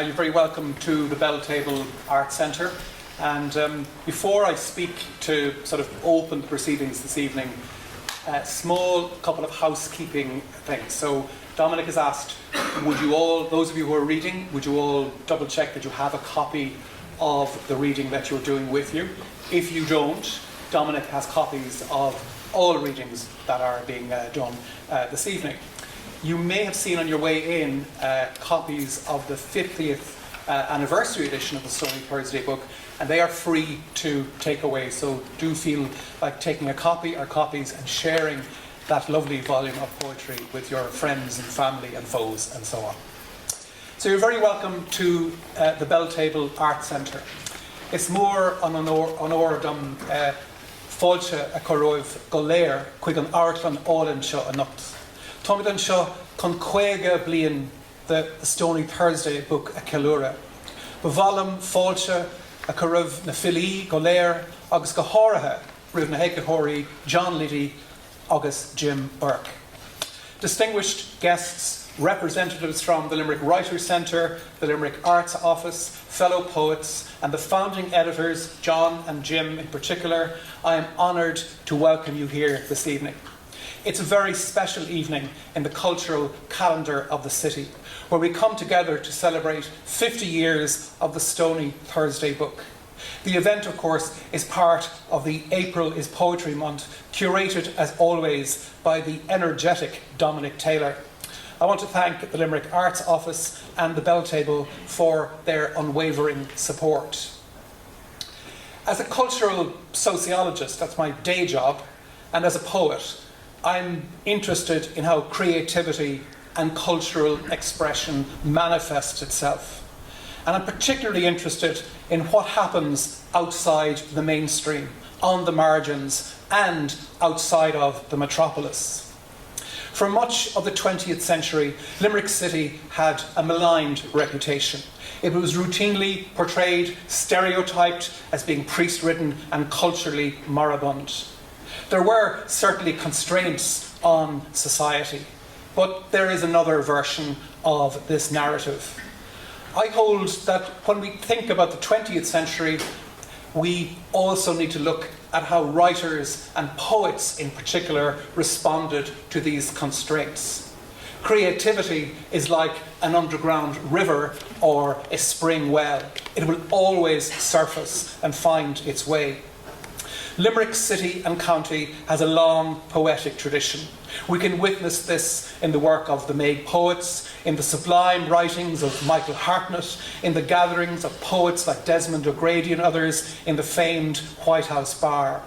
You're very welcome to the Belltable Art Centre. And before I speak to sort of open the proceedings this evening, a small couple of housekeeping things. So Dominic has asked, would you all, those of you who are reading, would you all double check that you have a copy of the reading that you're doing with you? If you don't, Dominic has copies of all readings that are being done this evening. You may have seen on your way in copies of the 50th anniversary edition of the Stony Thursday Book, and they are free to take away. So do feel like taking a copy or copies and sharing that lovely volume of poetry with your friends and family and foes and so on. So you're very welcome to the Belltable Art Centre. It's more an ordum fáilte a choróibh go léir chuig an airtlan álann seo a nocht. Táimid seo chun chuige bliain the Stony Thursday Book a ceiliúradh. Bhálum fáilte a choróibh na fillí go léir agus go háirithe roimh na heicethirí John Liddy agus Jim Burke. Distinguished guests, representatives from the Limerick Writers' Centre, the Limerick Arts Office, fellow poets, and the founding editors, John and Jim in particular, I am honoured to welcome you here this evening. It's a very special evening in the cultural calendar of the city, where we come together to celebrate 50 years of the Stony Thursday Book. The event, of course, is part of the April is Poetry Month, curated, as always, by the energetic Dominic Taylor. I want to thank the Limerick Arts Office and the Belltable for their unwavering support. As a cultural sociologist, that's my day job, and as a poet, I'm interested in how creativity and cultural expression manifests itself. And I'm particularly interested in what happens outside the mainstream, on the margins, and outside of the metropolis. For much of the 20th century, Limerick City had a maligned reputation. It was routinely portrayed, stereotyped as being priest-ridden and culturally moribund. There were certainly constraints on society, but there is another version of this narrative. I hold that when we think about the 20th century, we also need to look at how writers and poets in particular responded to these constraints. Creativity is like an underground river or a spring well. It will always surface and find its way. Limerick City and County has a long poetic tradition. We can witness this in the work of the Maid poets, in the sublime writings of Michael Hartnett, in the gatherings of poets like Desmond O'Grady and others, in the famed White House Bar.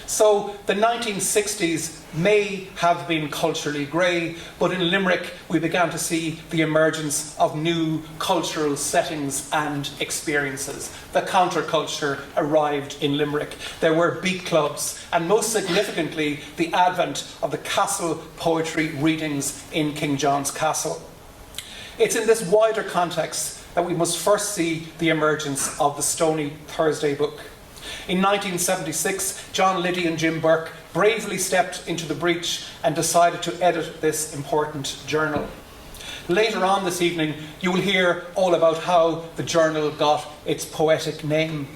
So the 1960s may have been culturally grey, but in Limerick we began to see the emergence of new cultural settings and experiences. The counterculture arrived in Limerick. There were beat clubs, and most significantly, the advent of the castle poetry readings in King John's Castle. It's in this wider context that we must first see the emergence of the Stony Thursday Book. In 1976, John Liddy and Jim Burke bravely stepped into the breach and decided to edit this important journal. Later on this evening, you will hear all about how the journal got its poetic name.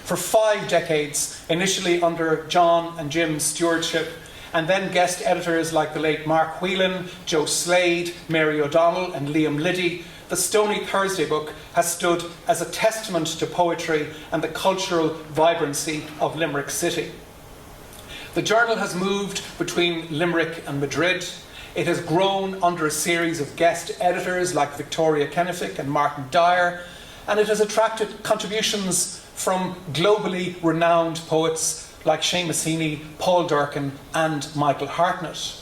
For 5 decades, initially under John and Jim's stewardship, and then guest editors like the late Mark Whelan, Joe Slade, Mary O'Donnell and Liam Liddy, the Stony Thursday Book has stood as a testament to poetry and the cultural vibrancy of Limerick City. The journal has moved between Limerick and Madrid. It has grown under a series of guest editors like Victoria Kennefic and Martin Dyer, and it has attracted contributions from globally renowned poets like Seamus Heaney, Paul Durcan and Michael Hartnett.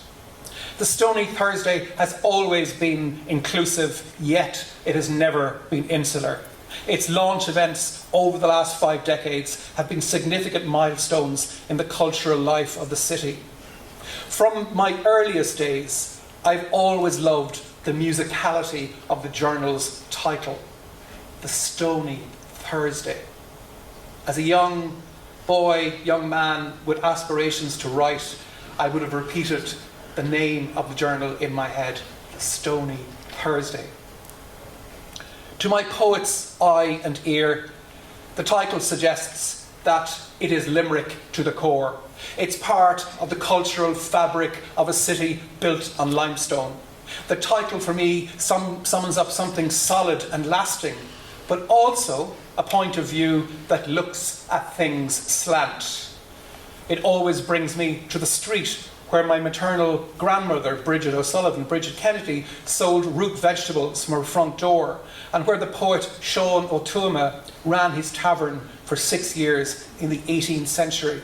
The Stony Thursday has always been inclusive, yet it has never been insular. Its launch events over the last 5 decades have been significant milestones in the cultural life of the city. From my earliest days, I've always loved the musicality of the journal's title, The Stony Thursday. As a young boy, young man with aspirations to write, I would have repeated the name of the journal in my head, Stony Thursday. To my poet's eye and ear, the title suggests that it is Limerick to the core. It's part of the cultural fabric of a city built on limestone. The title for me summons up something solid and lasting, but also a point of view that looks at things slant. It always brings me to the street where my maternal grandmother, Bridget Kennedy, sold root vegetables from her front door, and where the poet Sean O'Tuama ran his tavern for 6 years in the 18th century.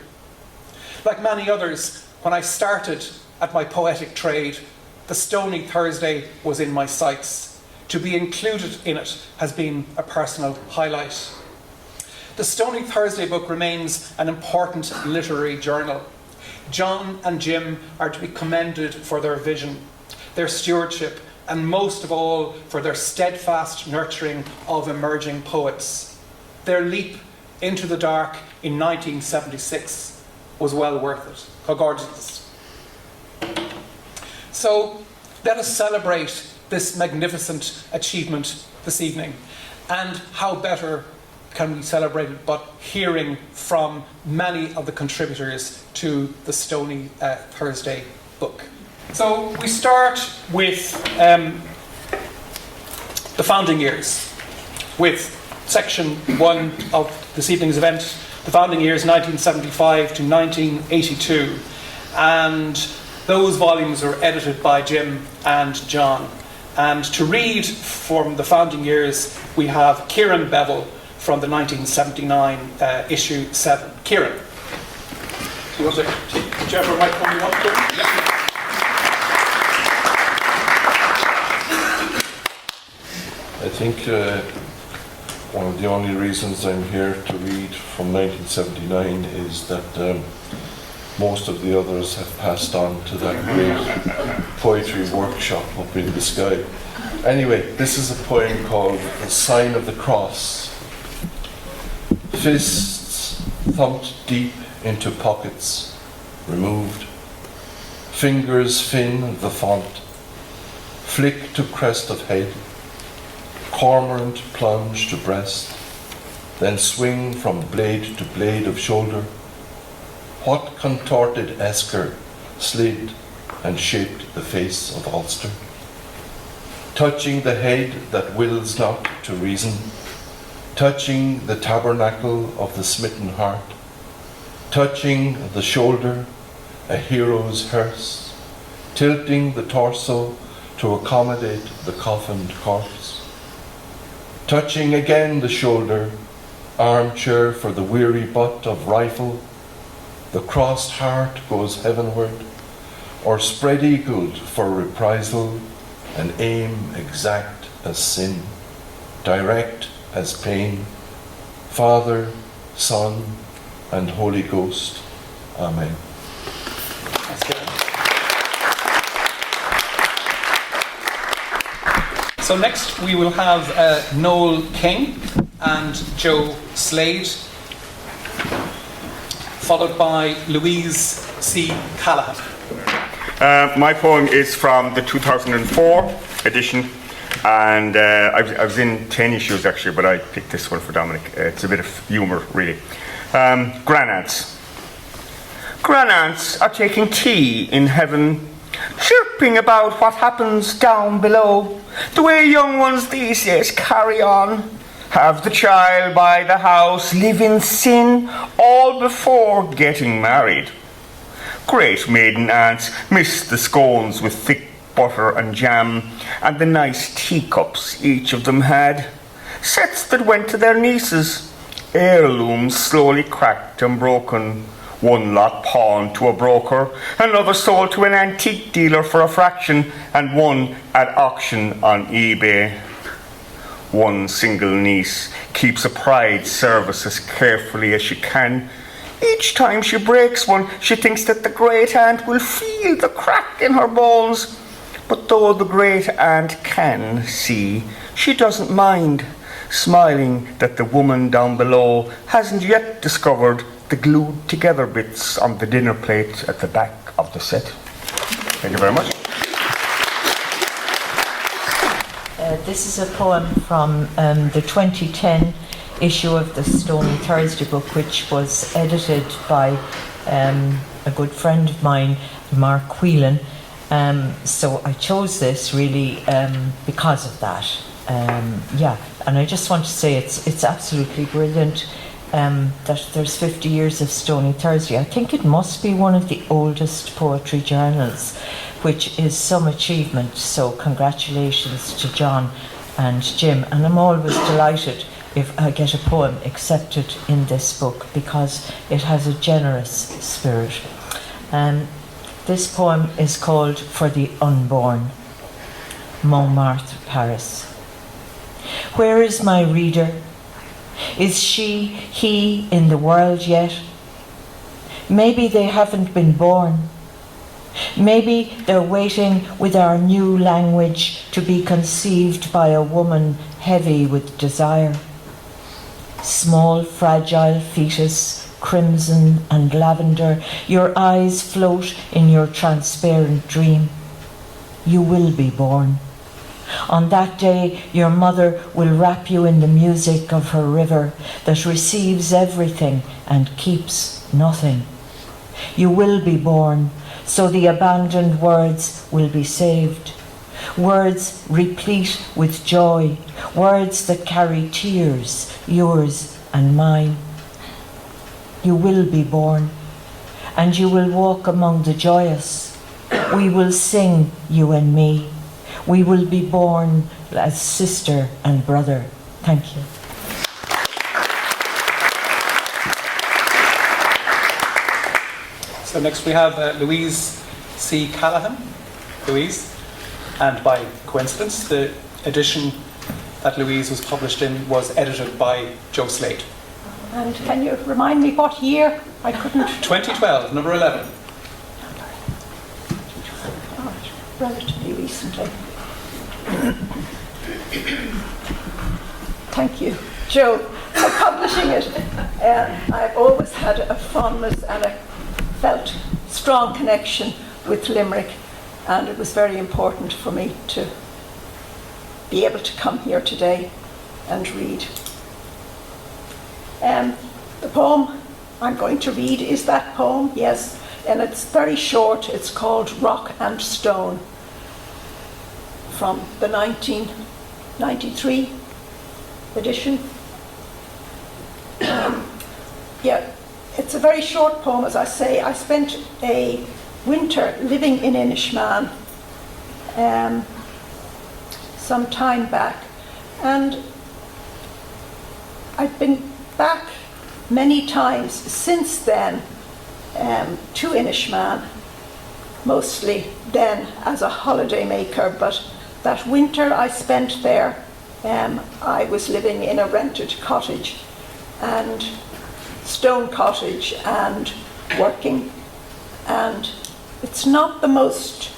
Like many others, when I started at my poetic trade, the Stony Thursday was in my sights. To be included in it has been a personal highlight. The Stony Thursday Book remains an important literary journal. John and Jim are to be commended for their vision, their stewardship, and most of all for their steadfast nurturing of emerging poets. Their leap into the dark in 1976 was well worth it. How gorgeous. So let us celebrate this magnificent achievement this evening. And how better can we celebrate it but hearing from many of the contributors to the Stony Thursday Book. So we start with the founding years, with section 1 of this evening's event, the founding years 1975 to 1982. And those volumes were edited by Jim and John. And to read from the founding years, we have Kieran Bevel from the 1979 issue 7. Kieran, do you want to take whichever microphone you want, Kieran? Yeah. I think one of the only reasons I'm here to read from 1979 is that most of the others have passed on to that great poetry workshop up in the sky. Anyway, this is a poem called The Sign of the Cross. Fists thumped deep into pockets, removed. Fingers fin the font. Flick to crest of head. Cormorant plunge to breast. Then swing from blade to blade of shoulder. What contorted esker slid and shaped the face of Ulster? Touching the head that wills not to reason, touching the tabernacle of the smitten heart, touching the shoulder, a hero's hearse, tilting the torso to accommodate the coffined corpse, touching again the shoulder, armchair for the weary butt of rifle, the crossed heart goes heavenward, or spread-eagled for reprisal, an aim exact as sin, direct as pain, Father, Son, and Holy Ghost. Amen. So next we will have Noel King and Joe Slade, followed by Louise C. Callaghan. My poem is from the 2004 edition, and I was in 10 issues actually, but I picked this one for Dominic. It's a bit of humour, really. Grandants. Grandants are taking tea in heaven, chirping about what happens down below. The way young ones these days carry on. Have the child by the house, live in sin, all before getting married. Great maiden aunts miss the scones with thick butter and jam, and the nice teacups each of them had. Sets that went to their nieces, heirlooms slowly cracked and broken. One lot pawned to a broker, another sold to an antique dealer for a fraction, and one at auction on eBay. One single niece keeps a pride service as carefully as she can. Each time she breaks one, she thinks that the great aunt will feel the crack in her bones. But though the great aunt can see, she doesn't mind, smiling that the woman down below hasn't yet discovered the glued together bits on the dinner plate at the back of the set. Thank you very much. This is a poem from the 2010 issue of the Stony Thursday Book, which was edited by a good friend of mine, Mark Whelan. So I chose this really because of that. And I just want to say it's absolutely brilliant that there's 50 years of Stony Thursday. I think it must be one of the oldest poetry journals, which is some achievement. So congratulations to John and Jim. And I'm always delighted if I get a poem accepted in this book because it has a generous spirit. This poem is called For the Unborn. Montmartre, Paris. Where is my reader? Is she, he in the world yet? Maybe they haven't been born. Maybe they're waiting with our new language to be conceived by a woman heavy with desire. Small, fragile fetus, crimson and lavender, your eyes float in your transparent dream. You will be born. On that day, your mother will wrap you in the music of her river that receives everything and keeps nothing. You will be born, so the abandoned words will be saved. Words replete with joy, words that carry tears, yours and mine. You will be born, and you will walk among the joyous. We will sing, you and me. We will be born as sister and brother. Thank you. So next we have Louise C. Callaghan. Louise. And by coincidence, the edition that Louise was published in was edited by Joe Slade. And can you remind me what year? I couldn't. 2012, number 11. Relatively recently. Thank you, Joe, for publishing it. I've always had a fondness and a felt strong connection with Limerick, and it was very important for me to be able to come here today and read. The poem I'm going to read is that poem, yes, and it's very short. It's called Rock and Stone, from the 1993 edition. Yeah, it's a very short poem, as I say. I spent a winter living in Inishmaan some time back, and I've been back many times since then to Inishmaan, mostly then as a holiday maker, but that winter I spent there, I was living in a rented cottage, and stone cottage, and working, and it's not the most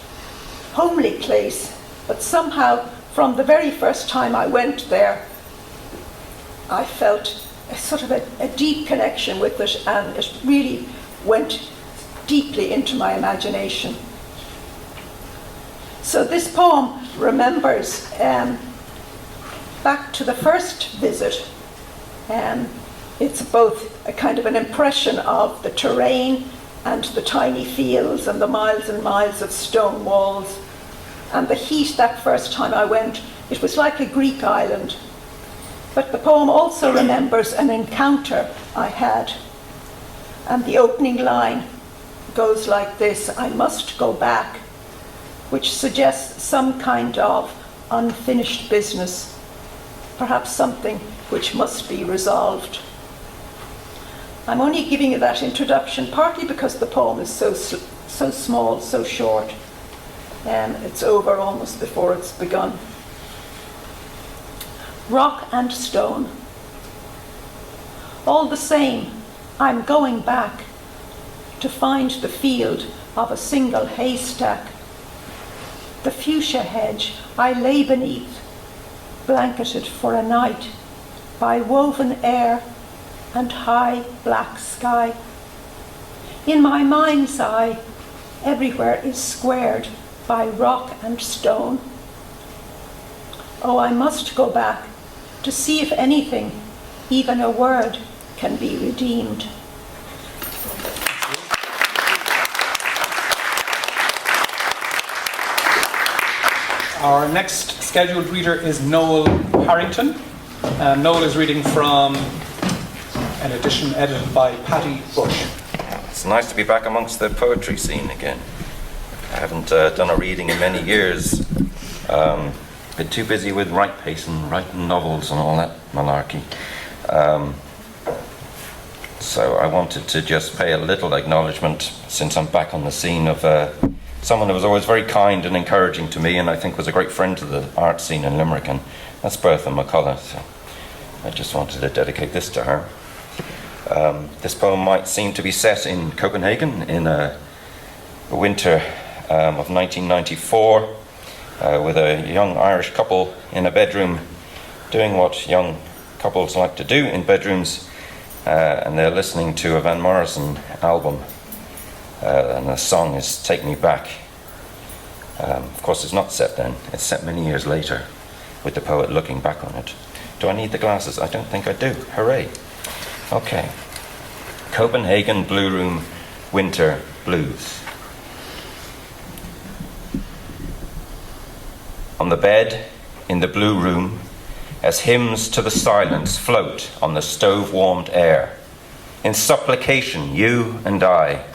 homely place, but somehow from the very first time I went there, I felt a sort of a deep connection with it, and it really went deeply into my imagination. So this poem remembers back to the first visit. It's both a kind of an impression of the terrain and the tiny fields and the miles and miles of stone walls, and the heat that first time I went, it was like a Greek island. But the poem also remembers an encounter I had, and the opening line goes like this: I must go back, which suggests some kind of unfinished business, perhaps something which must be resolved. I'm only giving you that introduction partly because the poem is so small, so short, and it's over almost before it's begun. Rock and stone. All the same, I'm going back to find the field of a single haystack. The fuchsia hedge I lay beneath, blanketed for a night by woven air and high black sky. In my mind's eye, everywhere is squared by rock and stone. Oh, I must go back to see if anything, even a word, can be redeemed. Our next scheduled reader is Noel Harrington. Noel is reading from an edition edited by Paddy Bush. It's nice to be back amongst the poetry scene again. I haven't done a reading in many years. Been too busy with right pace and writing novels and all that malarkey. So I wanted to just pay a little acknowledgement, since I'm back on the scene, of someone who was always very kind and encouraging to me, and I think was a great friend to the art scene in Limerick, and that's Bertha McCullough. So I just wanted to dedicate this to her. This poem might seem to be set in Copenhagen in a winter of 1994, with a young Irish couple in a bedroom doing what young couples like to do in bedrooms, and they're listening to a Van Morrison album, and the song is Take Me Back. Of course it's not set then, it's set many years later, with the poet looking back on it. Do I need the glasses? I don't think I do. Hooray. Okay. Copenhagen Blue Room Winter Blues. On the bed in the blue room, as hymns to the silence float on the stove-warmed air, in supplication you and I,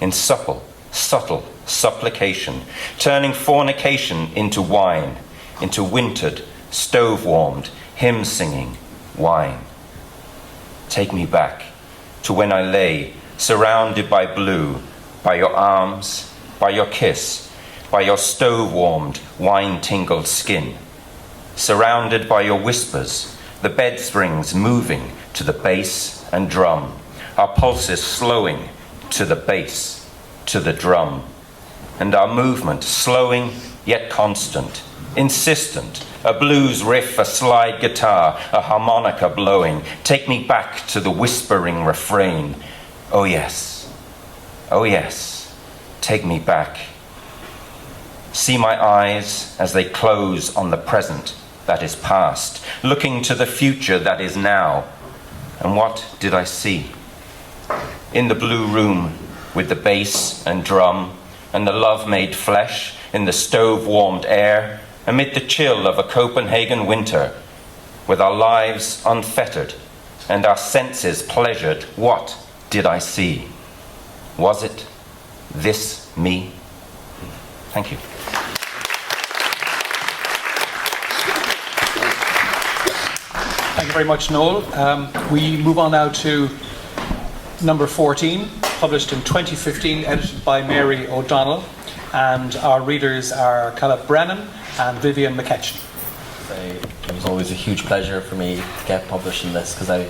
in supple, subtle supplication, turning fornication into wine, into wintered, stove-warmed, hymn-singing wine. Take me back to when I lay surrounded by blue, by your arms, by your kiss, by your stove-warmed, wine-tingled skin, surrounded by your whispers, the bed springs moving, to the bass and drum, our pulses slowing to the bass, to the drum, and our movement slowing yet constant, insistent, a blues riff, a slide guitar, a harmonica blowing, take me back to the whispering refrain. Oh yes, take me back. See my eyes as they close on the present that is past, looking to the future that is now. And what did I see? In the blue room, with the bass and drum, and the love made flesh, in the stove-warmed air, amid the chill of a Copenhagen winter, with our lives unfettered and our senses pleasured, what did I see? Was it this me? Thank you. Thank you very much, Noel. We move on now to number 14, published in 2015, edited by Mary O'Donnell, and our readers are Caleb Brennan and Vivian McKetchin. It was always a huge pleasure for me to get published in this, because I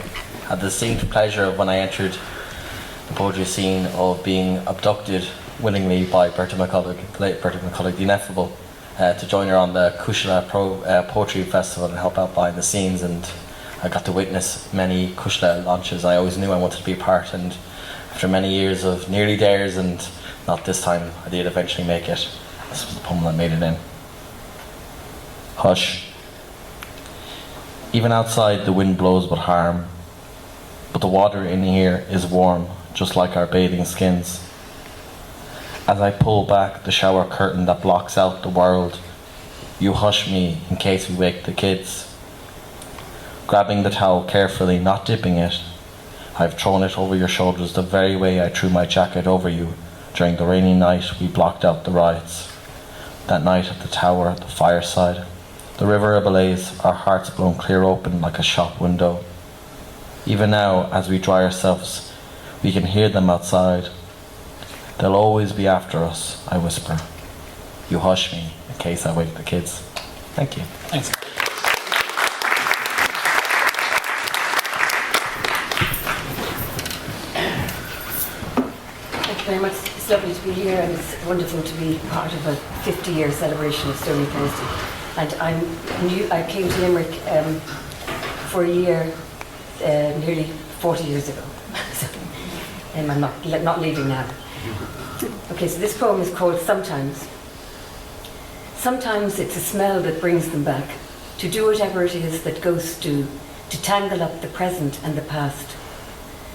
had the distinct pleasure of when I entered the poetry scene of being abducted willingly by Berta McCulloch, the late Berta McCulloch, the ineffable, to join her on the Cushla Poetry Festival and help out behind the scenes, and I got to witness many Cushla launches. I always knew I wanted to be a part, and after many years of nearly dares and not this time, I did eventually make it. This was the poem that made it in. Hush. Even outside the wind blows with harm, but the water in here is warm, just like our bathing skins. As I pull back the shower curtain that blocks out the world, you hush me in case we wake the kids. Grabbing the towel carefully, not dipping it, I've thrown it over your shoulders the very way I threw my jacket over you during the rainy night we blocked out the riots. That night at the tower, the fireside, the river ablaze, our hearts blown clear open like a shop window. Even now, as we dry ourselves, we can hear them outside. They'll always be after us, I whisper. You hush me in case I wake the kids. Thank you. Thanks. Thank you very much. It's lovely to be here, and it's wonderful to be part of a 50-year celebration of Stony Thursday. And I came to Limerick for a year nearly 40 years ago. So, I'm not leaving now. Okay, so this poem is called Sometimes. Sometimes it's a smell that brings them back, to do whatever it is that ghosts do, to tangle up the present and the past.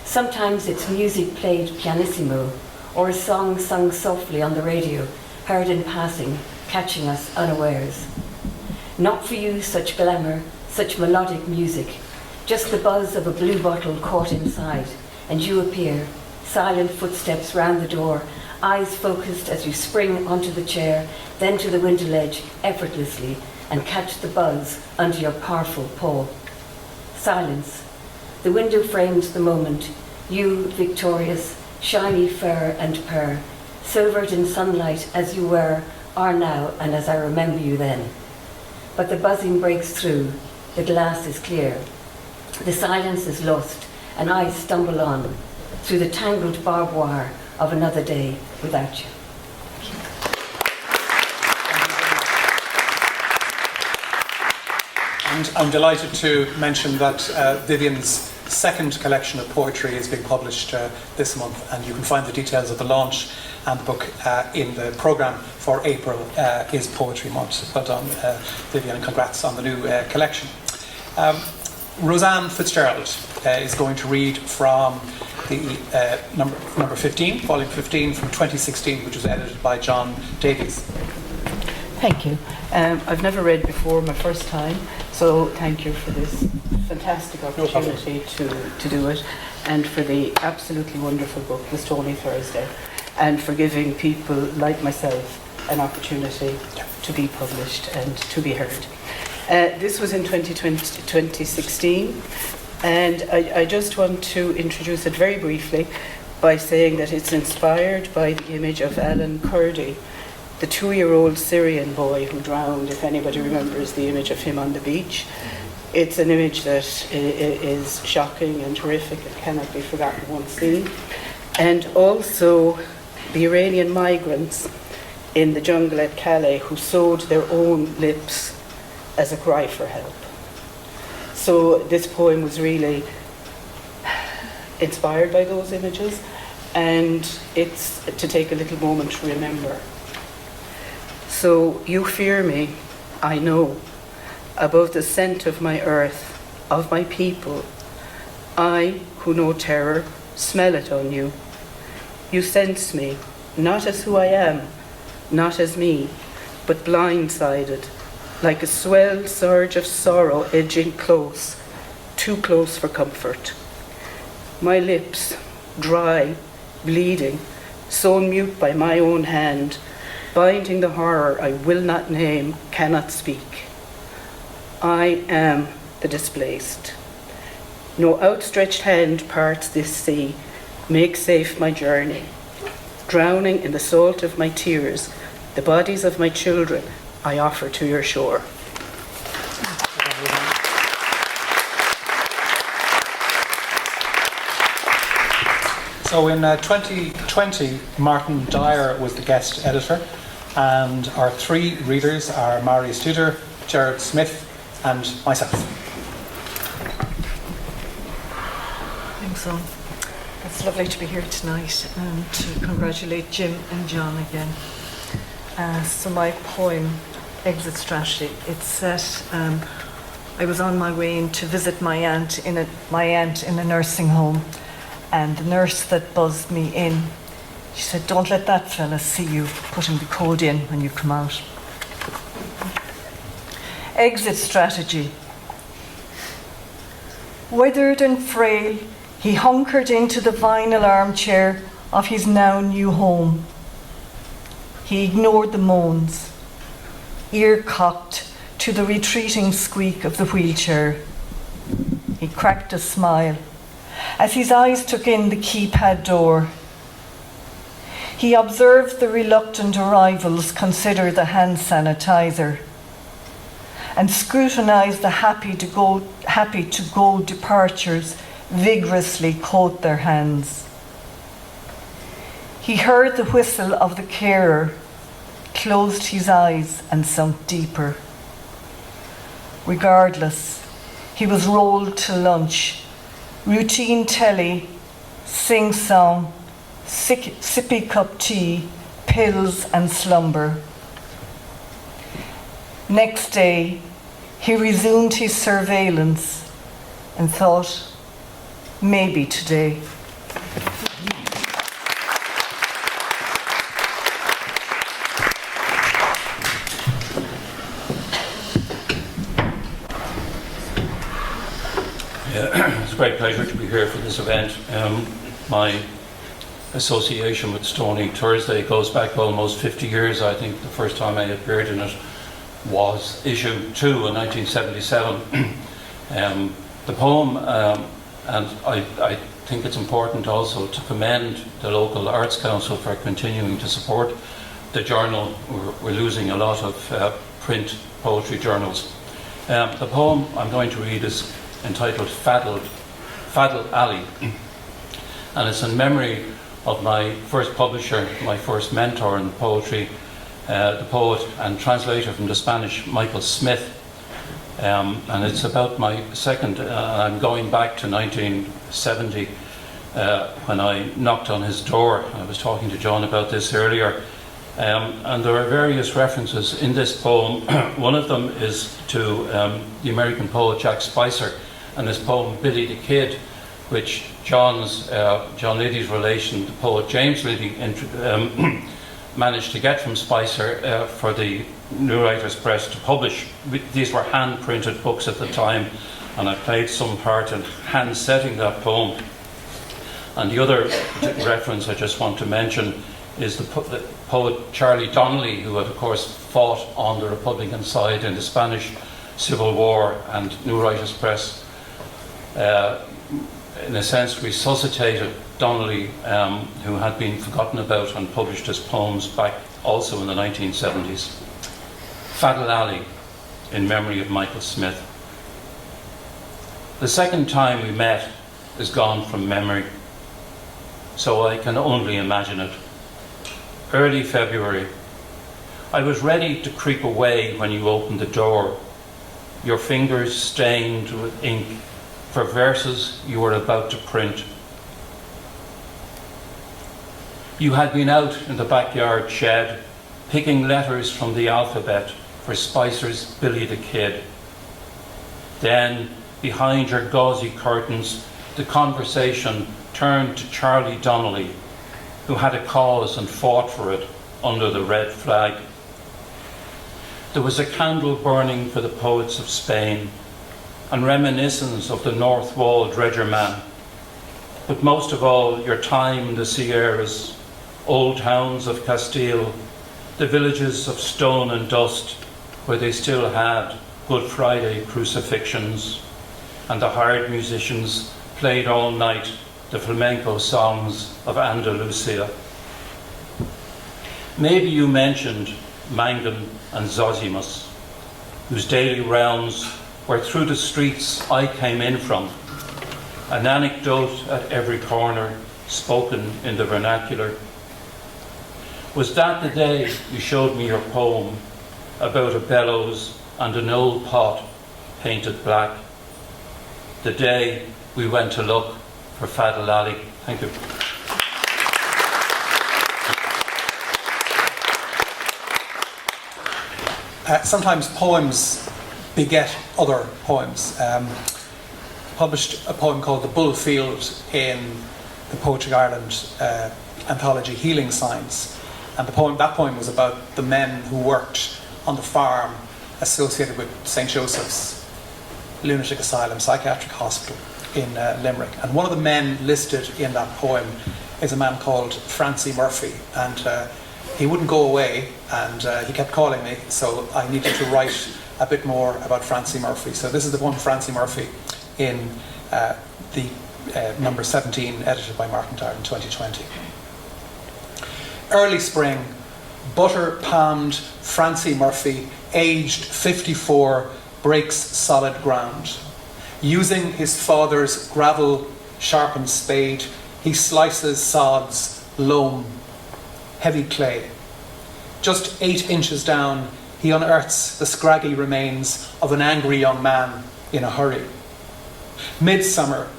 Sometimes it's music played pianissimo, or a song sung softly on the radio, heard in passing, catching us unawares. Not for you such glamour, such melodic music, just the buzz of a blue bottle caught inside, and you appear, silent footsteps round the door, eyes focused as you spring onto the chair, then to the window ledge effortlessly, and catch the buzz under your powerful paw. Silence. The window frames the moment, you victorious, shiny fur and pearl, silvered in sunlight as you were, are now, and as I remember you then. But the buzzing breaks through, the glass is clear, the silence is lost, and I stumble on through the tangled barbed wire of another day without you. And I'm delighted to mention that Vivian's second collection of poetry is being published this month, and you can find the details of the launch and the book in the programme for April is Poetry Month. Well done, Vivian, and congrats on the new collection. Roseanne Fitzgerald is going to read from the number 15, volume 15 from 2016, which was edited by John Davies. Thank you. I've never read before, my first time, so thank you for this fantastic opportunity to do it, and for the absolutely wonderful book, The Stony Thursday, and for giving people like myself an opportunity to be published and to be heard. This was in 2016, and I just want to introduce it very briefly by saying that it's inspired by the image of Alan Kurdi, the 2-year-old Syrian boy who drowned, if anybody remembers the image of him on the beach. It's an image that is shocking and horrific and cannot be forgotten once seen. And also the Iranian migrants in the jungle at Calais who sewed their own lips as a cry for help. So this poem was really inspired by those images, and it's to take a little moment to remember. So you fear me, I know, above the scent of my earth, of my people. I, who know terror, smell it on you. You sense me, not as who I am, not as me, but blindsided, like a swelled surge of sorrow edging close, too close for comfort. My lips, dry, bleeding, sewn mute by my own hand, binding the horror I will not name, cannot speak. I am the displaced. No outstretched hand parts this sea, make safe my journey. Drowning in the salt of my tears, the bodies of my children I offer to your shore. So in 2020, Martin Dyer was the guest editor, and our three readers are Marius Tudor, Gerard Smith, and myself. Thanks, Owen. It's lovely to be here tonight and to congratulate Jim and John again. So my poem, Exit Strategy, it's set, I was on my way in to visit my aunt in a nursing home, and the nurse that buzzed me in, she said, "Don't let that fella see you putting the code in when you come out." Exit strategy. Withered and frail, he hunkered into the vinyl armchair of his now new home. He ignored the moans, ear cocked to the retreating squeak of the wheelchair. He cracked a smile as his eyes took in the keypad door. He observed the reluctant arrivals consider the hand sanitizer and scrutinized the happy to go departures vigorously coat their hands. He heard the whistle of the carer, closed his eyes and sunk deeper. Regardless, he was rolled to lunch, routine telly, sing-song, sippy cup tea, pills and slumber. Next day, he resumed his surveillance and thought, maybe today. It's a great pleasure to be here for this event. My association with Stony Thursday goes back almost 50 years. I think the first time I appeared in it was issue 2 in 1977. The poem, and I think it's important also to commend the local Arts Council for continuing to support the journal. We're losing a lot of print poetry journals. The poem I'm going to read is entitled Faddle Alley, and it's in memory of my first publisher, my first mentor in poetry, the poet and translator from the Spanish, Michael Smith. And it's about my second, I'm going back to 1970 when I knocked on his door. I was talking to John about this earlier. And there are various references in this poem. One of them is to the American poet Jack Spicer and his poem Billy the Kid, which John Liddy's relation, the poet James Liddy, managed to get from Spicer for the New Writers' Press to publish. These were hand-printed books at the time, and I played some part in hand-setting that poem. And the other reference I just want to mention is the poet Charlie Donnelly, who had, of course, fought on the Republican side in the Spanish Civil War, and New Writers' Press, in a sense, resuscitated Donnelly, who had been forgotten about, and published his poems back also in the 1970s. Faddle Alley, in memory of Michael Smith. The second time we met is gone from memory, so I can only imagine it. Early February. I was ready to creep away when you opened the door, your fingers stained with ink for verses you were about to print. You had been out in the backyard shed, picking letters from the alphabet for Spicer's Billy the Kid. Then, behind your gauzy curtains, the conversation turned to Charlie Donnelly, who had a cause and fought for it under the red flag. There was a candle burning for the poets of Spain and reminiscence of the North Wall dredger man. But most of all, your time in the Sierras, old towns of Castile, the villages of stone and dust where they still had Good Friday crucifixions, and the hired musicians played all night the flamenco songs of Andalusia. Maybe you mentioned Mangan and Zosimus, whose daily rounds were through the streets I came in from, an anecdote at every corner spoken in the vernacular. Was that the day you showed me your poem about a bellows and an old pot painted black? The day we went to look for Fadal Ali. Thank you. Sometimes poems beget other poems. Published a poem called The Bullfield in the Poetry Ireland anthology Healing Signs. And that poem was about the men who worked on the farm associated with St. Joseph's Lunatic Asylum, Psychiatric Hospital in Limerick. And one of the men listed in that poem is a man called Francie Murphy. And he wouldn't go away, and he kept calling me, so I needed to write a bit more about Francie Murphy. So this is the poem Francie Murphy in the number 17, edited by Martindale in 2020. Early spring, butter-palmed Francie Murphy, aged 54, breaks solid ground. Using his father's gravel-sharpened spade, he slices sods, loam, heavy clay. Just 8 inches down, he unearths the scraggy remains of an angry young man in a hurry. Midsummer,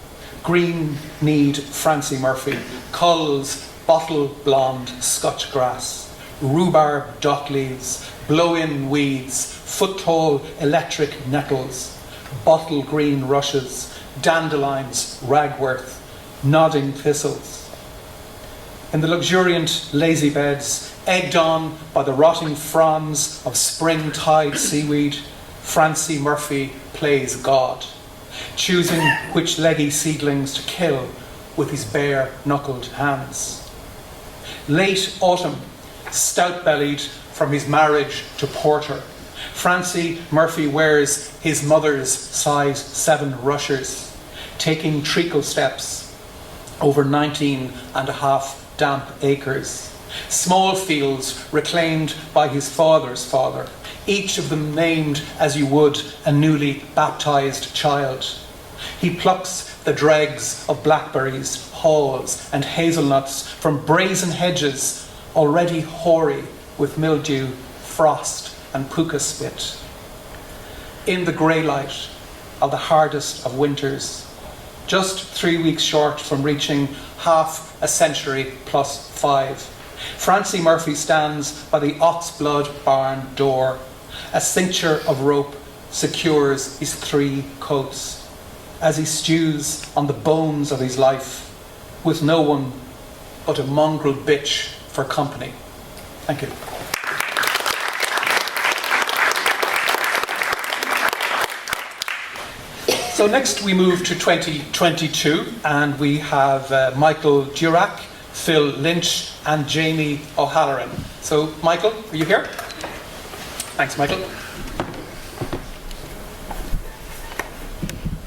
green-kneed Francie Murphy culls bottle blonde Scotch grass, rhubarb dock leaves, blow-in weeds, foot-tall electric nettles, bottle green rushes, dandelions, ragworth, nodding thistles. In the luxuriant lazy beds, egged on by the rotting fronds of spring-tide seaweed, Francie Murphy plays God, choosing which leggy seedlings to kill with his bare-knuckled hands. Late autumn, stout-bellied from his marriage to porter, Francie Murphy wears his mother's size 7 rushers, taking treacle steps over 19 and a half damp acres. Small fields reclaimed by his father's father, each of them named as you would a newly baptized child. He plucks the dregs of blackberries, haws and hazelnuts from brazen hedges already hoary with mildew, frost and puka spit. In the grey light of the hardest of winters, just 3 weeks short from reaching half a century plus 5, Francie Murphy stands by the ox-blood barn door. A cincture of rope secures his 3 coats as he stews on the bones of his life with no one but a mongrel bitch for company. Thank you. So next we move to 2022, and we have Michael Durack, Phil Lynch and Jamie O'Halloran. So Michael, are you here? Thanks, Michael.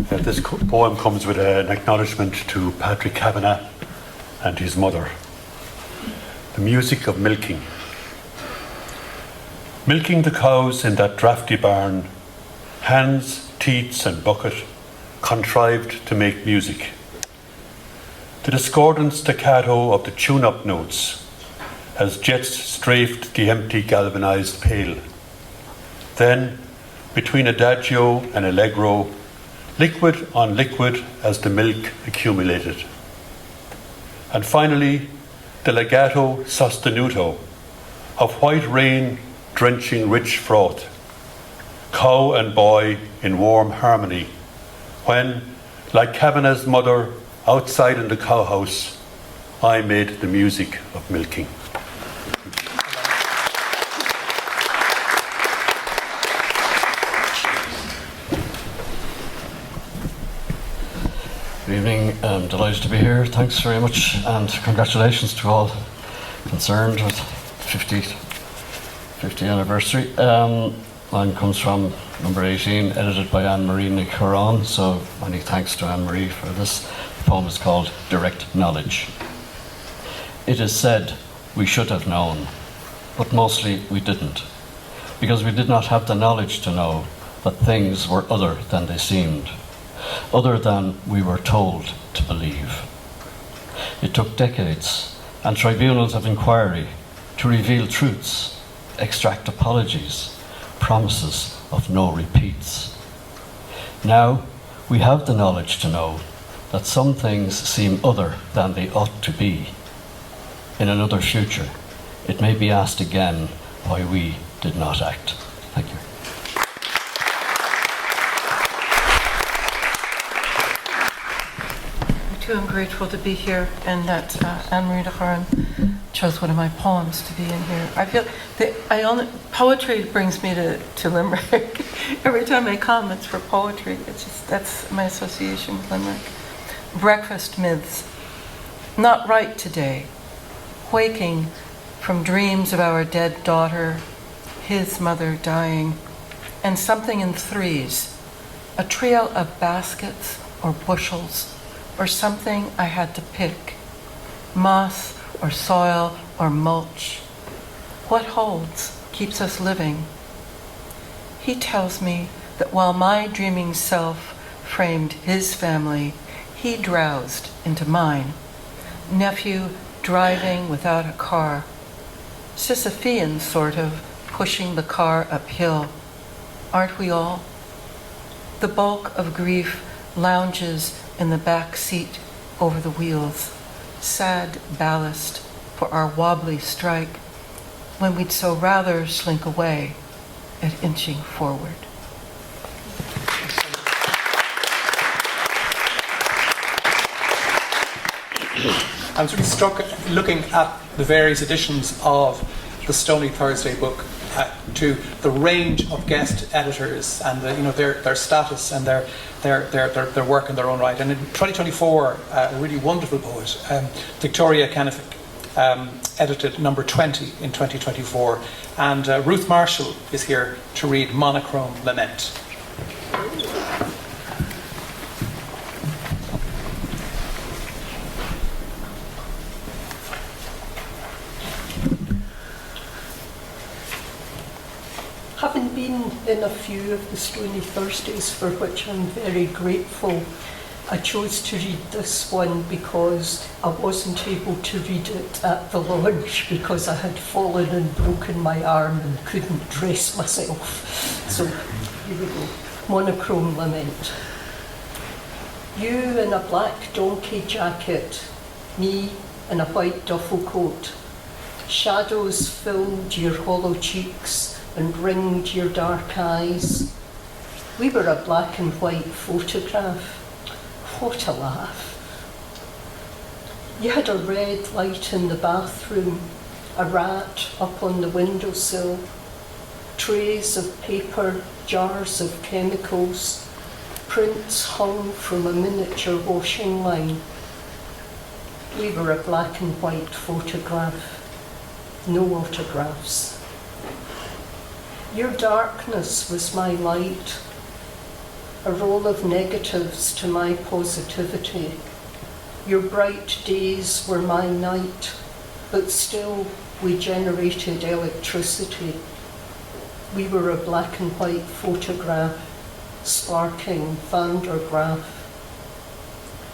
This poem comes with an acknowledgement to Patrick Kavanagh and his mother. The music of milking. Milking the cows in that drafty barn, hands, teats and bucket, contrived to make music. The discordant staccato of the tune-up notes as jets strafed the empty galvanized pail. Then, between adagio and allegro, liquid on liquid as the milk accumulated. And finally, the legato sostenuto of white rain drenching rich froth, cow and boy in warm harmony, when, like Kavanagh's mother outside in the cowhouse, I made the music of milking. Good evening, I'm delighted to be here. Thanks very much and congratulations to all concerned with 50th anniversary. Mine comes from number 18, edited by Anne-Marie Nicaron, so many thanks to Anne-Marie for this. The poem is called Direct Knowledge. It is said we should have known, but mostly we didn't, because we did not have the knowledge to know that things were other than they seemed, other than we were told to believe. It took decades and tribunals of inquiry to reveal truths, extract apologies, promises of no repeats. Now we have the knowledge to know that some things seem other than they ought to be. In another future, it may be asked again why we did not act. Thank you. I'm grateful to be here and that Anne-Marie Nicaron chose one of my poems to be in here. I feel that poetry brings me to Limerick. Every time I come, it's for poetry. It's just, that's my association with Limerick. Breakfast myths. Not right today. Waking from dreams of our dead daughter, his mother dying, and something in threes. A trio of baskets or bushels, or something I had to pick, moss or soil or mulch. What holds keeps us living? He tells me that while my dreaming self framed his family, he drowsed into mine. Nephew driving without a car, Sisyphean sort of, pushing the car uphill. Aren't we all? The bulk of grief lounges in the back seat over the wheels, sad ballast for our wobbly strike, when we'd so rather slink away at inching forward. I was really struck looking at the various editions of the Stony Thursday book to the range of guest editors and their status and their work in their own right. And in 2024, a really wonderful poet, Victoria Kennefic, edited number 20 in 2024, and Ruth Marshall is here to read Monochrome Lament. Having been in a few of the Stony Thursdays, for which I'm very grateful, I chose to read this one because I wasn't able to read it at the lodge because I had fallen and broken my arm and couldn't dress myself. So here we go. Monochrome Lament. You in a black donkey jacket, me in a white duffel coat. Shadows filled your hollow cheeks and ringed your dark eyes. We were a black and white photograph. What a laugh. You had a red light in the bathroom, a rat up on the windowsill, trays of paper, jars of chemicals, prints hung from a miniature washing line. We were a black and white photograph, no autographs. Your darkness was my light, a roll of negatives to my positivity. Your bright days were my night, but still we generated electricity. We were a black and white photograph, sparking Van der Graaf.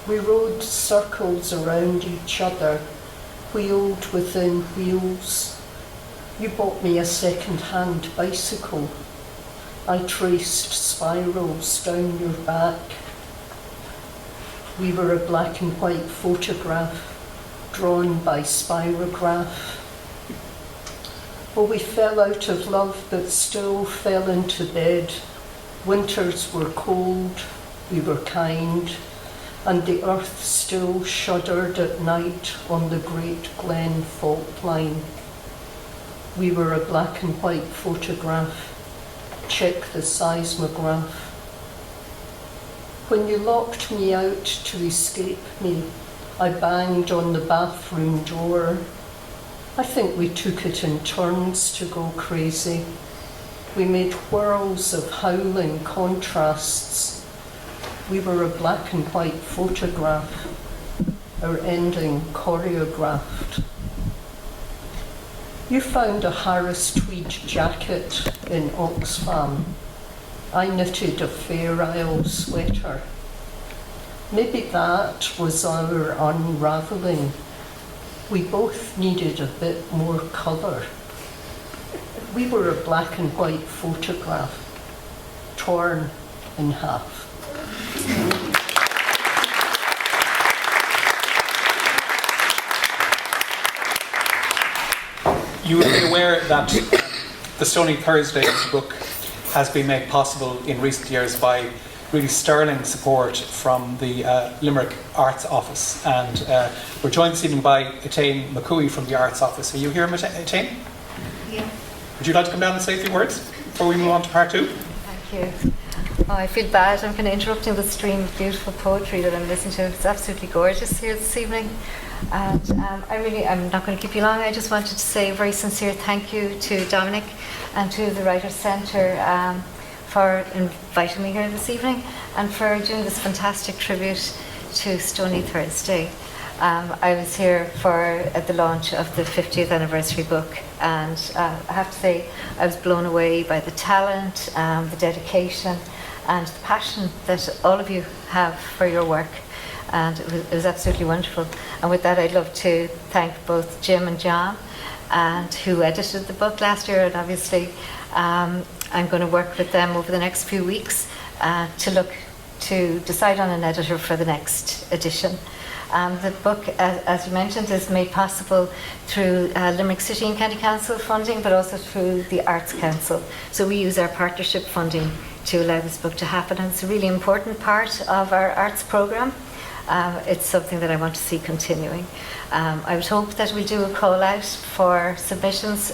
We rode circles around each other, wheeled within wheels. You bought me a second-hand bicycle. I traced spirals down your back. We were a black and white photograph drawn by spirograph. Oh, we fell out of love but still fell into bed. Winters were cold, we were kind, and the earth still shuddered at night on the Great Glen fault line. We were a black and white photograph. Check the seismograph. When you locked me out to escape me, I banged on the bathroom door. I think we took it in turns to go crazy. We made whirls of howling contrasts. We were a black and white photograph, our ending choreographed. You found a Harris tweed jacket in Oxfam. I knitted a Fair Isle sweater. Maybe that was our unravelling. We both needed a bit more colour. We were a black and white photograph, torn in half. You will be aware that the Stony Thursday Book has been made possible in recent years by really sterling support from the Limerick Arts Office. And we're joined this evening by Etienne McCooey from the Arts Office. Are you here, Etienne? Yeah. Would you like to come down and say a few words before we move on to part two? Thank you. Oh, I feel bad. I'm kind of interrupting the stream of beautiful poetry that I'm listening to. It's absolutely gorgeous here this evening. And I'm not going to keep you long. I just wanted to say a very sincere thank you to Dominic and to the Writers' Centre for inviting me here this evening and for doing this fantastic tribute to Stony Thursday. I was here for the launch of the 50th anniversary book, and I have to say I was blown away by the talent, the dedication and the passion that all of you have for your work. And it was absolutely wonderful. And with that, I'd love to thank both Jim and John, and who edited the book last year. And obviously, I'm going to work with them over the next few weeks to decide on an editor for the next edition. The book, as you mentioned, is made possible through Limerick City and County Council funding, but also through the Arts Council. So we use our partnership funding to allow this book to happen. And it's a really important part of our arts programme. It's something that I want to see continuing. I would hope that we'll do a call out for submissions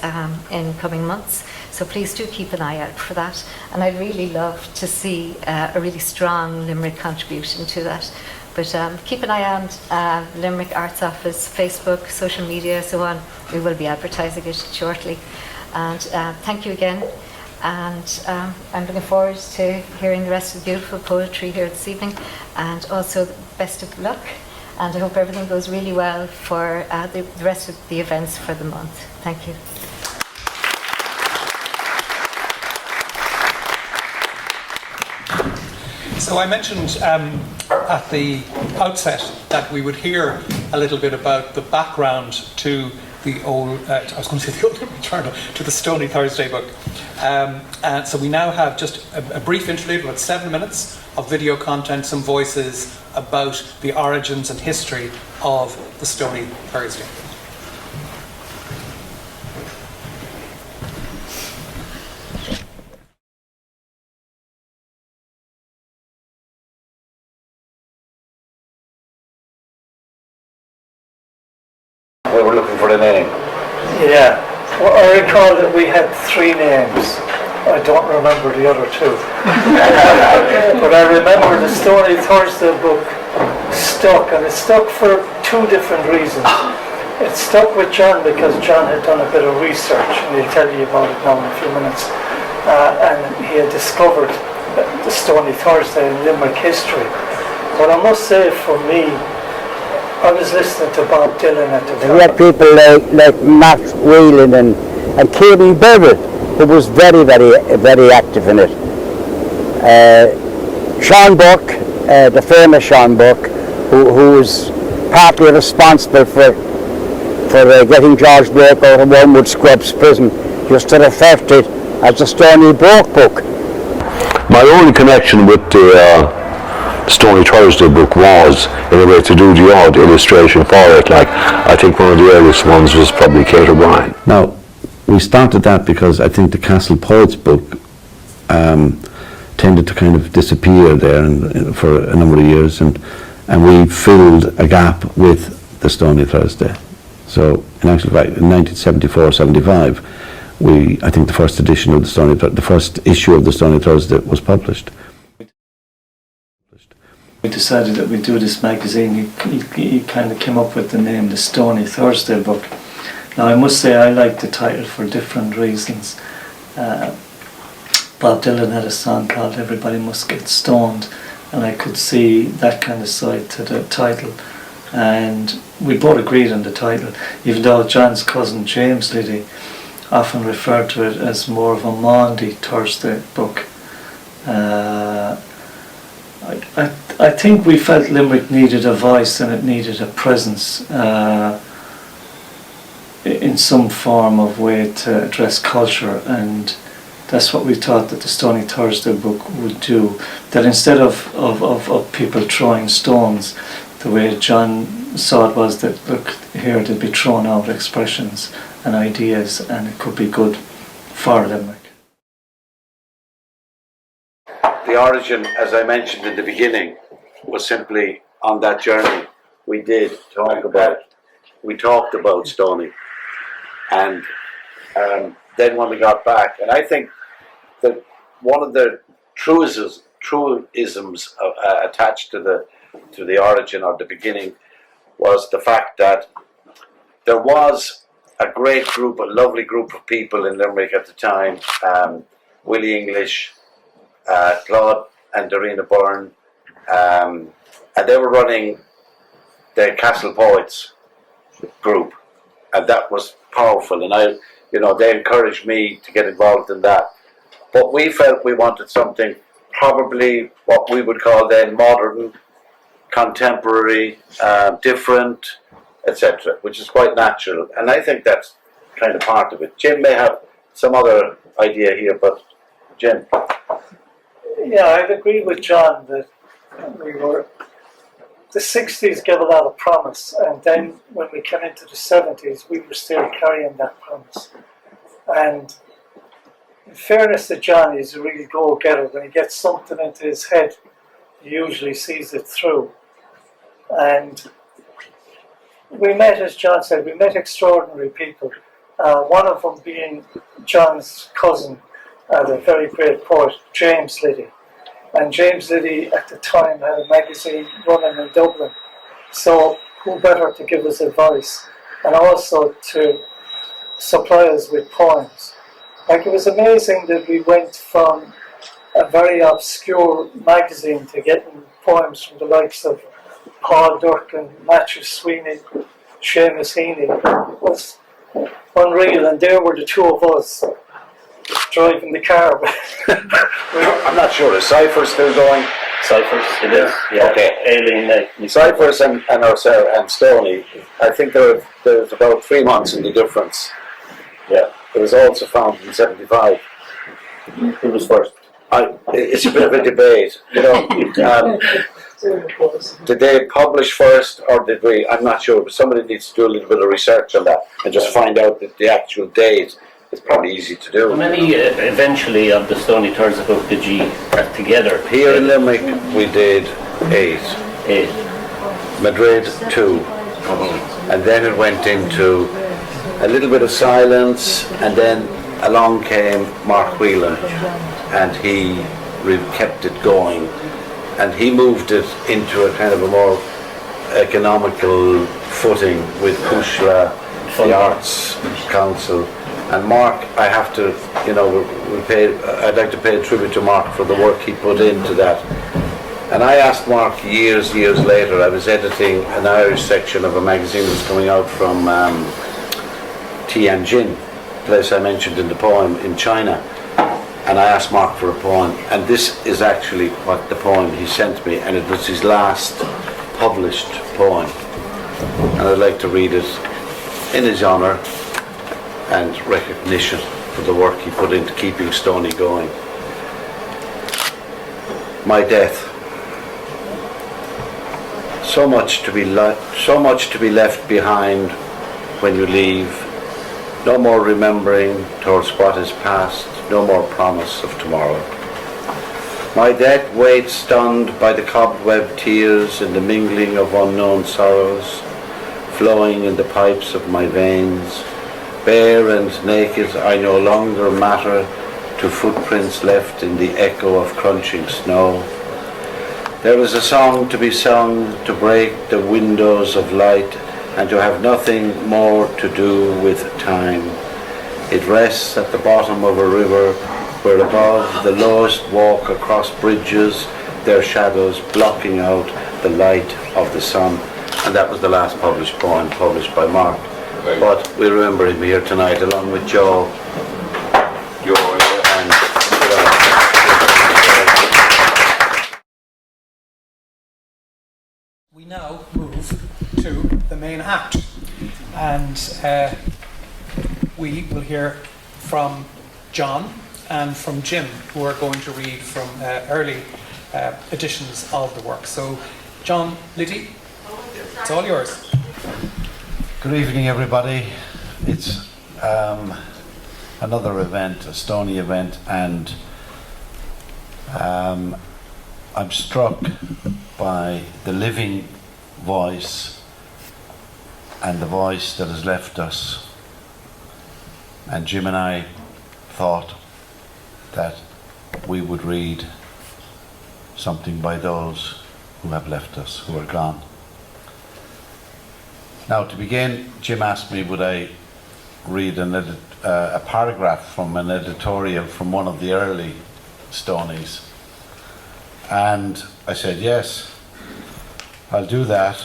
in coming months, so please do keep an eye out for that. And I'd really love to see a really strong Limerick contribution to that. But keep an eye on Limerick Arts Office, Facebook, social media, so on. We will be advertising it shortly. And thank you again. And I'm looking forward to hearing the rest of the beautiful poetry here this evening, and also best of luck, and I hope everything goes really well for the rest of the events for the month. Thank you. So I mentioned at the outset that we would hear a little bit about the background to the old, I was going to say the old Limerick Journal, to the Stony Thursday Book. And so we now have just a brief interlude, about 7 minutes of video content, some voices about the origins and history of the Stony Thursday. We were looking for a name. Yeah, well, I recall that we had 3 names. I don't remember the other 2. But I remember the Stony Thursday Book stuck, and it stuck for 2 different reasons. It stuck with John because John had done a bit of research, and he'll tell you about it now in a few minutes. And he had discovered the Stony Thursday in Limerick history. But I must say, for me, I was listening to Bob Dylan at the time. We had people like Max Whelan and Katie Bevel, who was very, very, very active in it. Sean Burke, the famous Sean Burke, who was partly responsible for getting George Burke out of Wormwood Scrubs prison, used to refer to it as the Stony Book. My only connection with the Stony Thursday book was, in a way, to do the odd illustration for it. Like, I think one of the earliest ones was probably Kate O'Brien. Now, we started that because I think the Castle Poets book tended to kind of disappear there for a number of years, and we filled a gap with the Stony Thursday. So, in actual fact, in 1974-75, I think the first issue of the Stony Thursday was published. We decided that we'd do this magazine. He kind of came up with the name, the Stony Thursday Book. Now, I must say I like the title for different reasons. Bob Dylan had a song called Everybody Must Get Stoned, and I could see that kind of side to the title. And we both agreed on the title, even though John's cousin James Liddy often referred to it as more of a Maundy Thursday book. I think we felt Limerick needed a voice and it needed a presence in some form of way to address culture, and that's what we thought that the Stony Thursday book would do. That instead of people throwing stones, the way John saw it was that, look, here they'd be thrown out expressions and ideas, and it could be good for Limerick. The origin, as I mentioned in the beginning, was simply on that journey. We talked about Stony, and then when we got back, and I think that one of the truisms attached to the origin or the beginning was the fact that there was a lovely group of people in Limerick at the time, Willie English, Claude and Darina Byrne, and they were running the Castle Poets group, and that was powerful, and they encouraged me to get involved in that. But we felt we wanted something probably what we would call then modern, contemporary, different, etc., which is quite natural, and I think that's kind of part of it. Jim may have some other idea here, but Jim. Yeah, I'd agree with John that the 60s gave a lot of promise, and then when we came into the 70s, we were still carrying that promise. And in fairness to John, he's a really go-getter. When he gets something into his head, he usually sees it through. And we met, as John said, we met extraordinary people. One of them being John's cousin, the very great poet, James Liddy. And James Liddy at the time had a magazine running in Dublin. So who better to give us advice and also to supply us with poems. Like, it was amazing that we went from a very obscure magazine to getting poems from the likes of Paul Durcan, Matthew Sweeney, Seamus Heaney. It was unreal, and there were the two of us driving the car. I'm not sure, is Cypher still going? Cyphers, it is, yeah. Okay. Aileen, Cyphers and ourselves and Stony, I think there was about 3 months in the difference. Yeah. It was also founded in 75. Who was first? It's a bit of a debate, did they publish first, or did we? I'm not sure, but somebody needs to do a little bit of research on that and just find out that the actual date. It's probably easy to do. How many eventually of the Stony Thursday Book did you get together? Here in Limerick we did 8. Madrid 2. And then it went into a little bit of silence, and then along came Mark Whelan, and he kept it going, and he moved it into a kind of a more economical footing with Kushla, the Arts Council. And Mark, I have to, I'd like to pay a tribute to Mark for the work he put into that. And I asked Mark years later, I was editing an Irish section of a magazine that was coming out from Tianjin, place I mentioned in the poem, in China. and I asked Mark for a poem, and this is actually what the poem he sent me, and it was his last published poem, and I'd like to read it in his honour and recognition for the work he put into keeping Stony going. My death. So much to be left behind when you leave. No more remembering towards what is past. No more promise of tomorrow. My death waits stunned by the cobweb tears in the mingling of unknown sorrows, flowing in the pipes of my veins. Bare and naked, I no longer matter to footprints left in the echo of crunching snow. There is a song to be sung to break the windows of light and to have nothing more to do with time. It rests at the bottom of a river where above the lowest walk across bridges, their shadows blocking out the light of the sun. And that was the last published poem published by Mark. But we remember him here tonight along with Joe. And we now move to the main act, and we will hear from John and from Jim, who are going to read from early editions of the work. So, John, Liddy, it's all yours. Good evening, everybody. It's another event, a Stony event, and I'm struck by the living voice and the voice that has left us. And Jim and I thought that we would read something by those who have left us, who are gone. Now, to begin, Jim asked me would I read a paragraph from an editorial from one of the early Stonies. And I said, yes, I'll do that.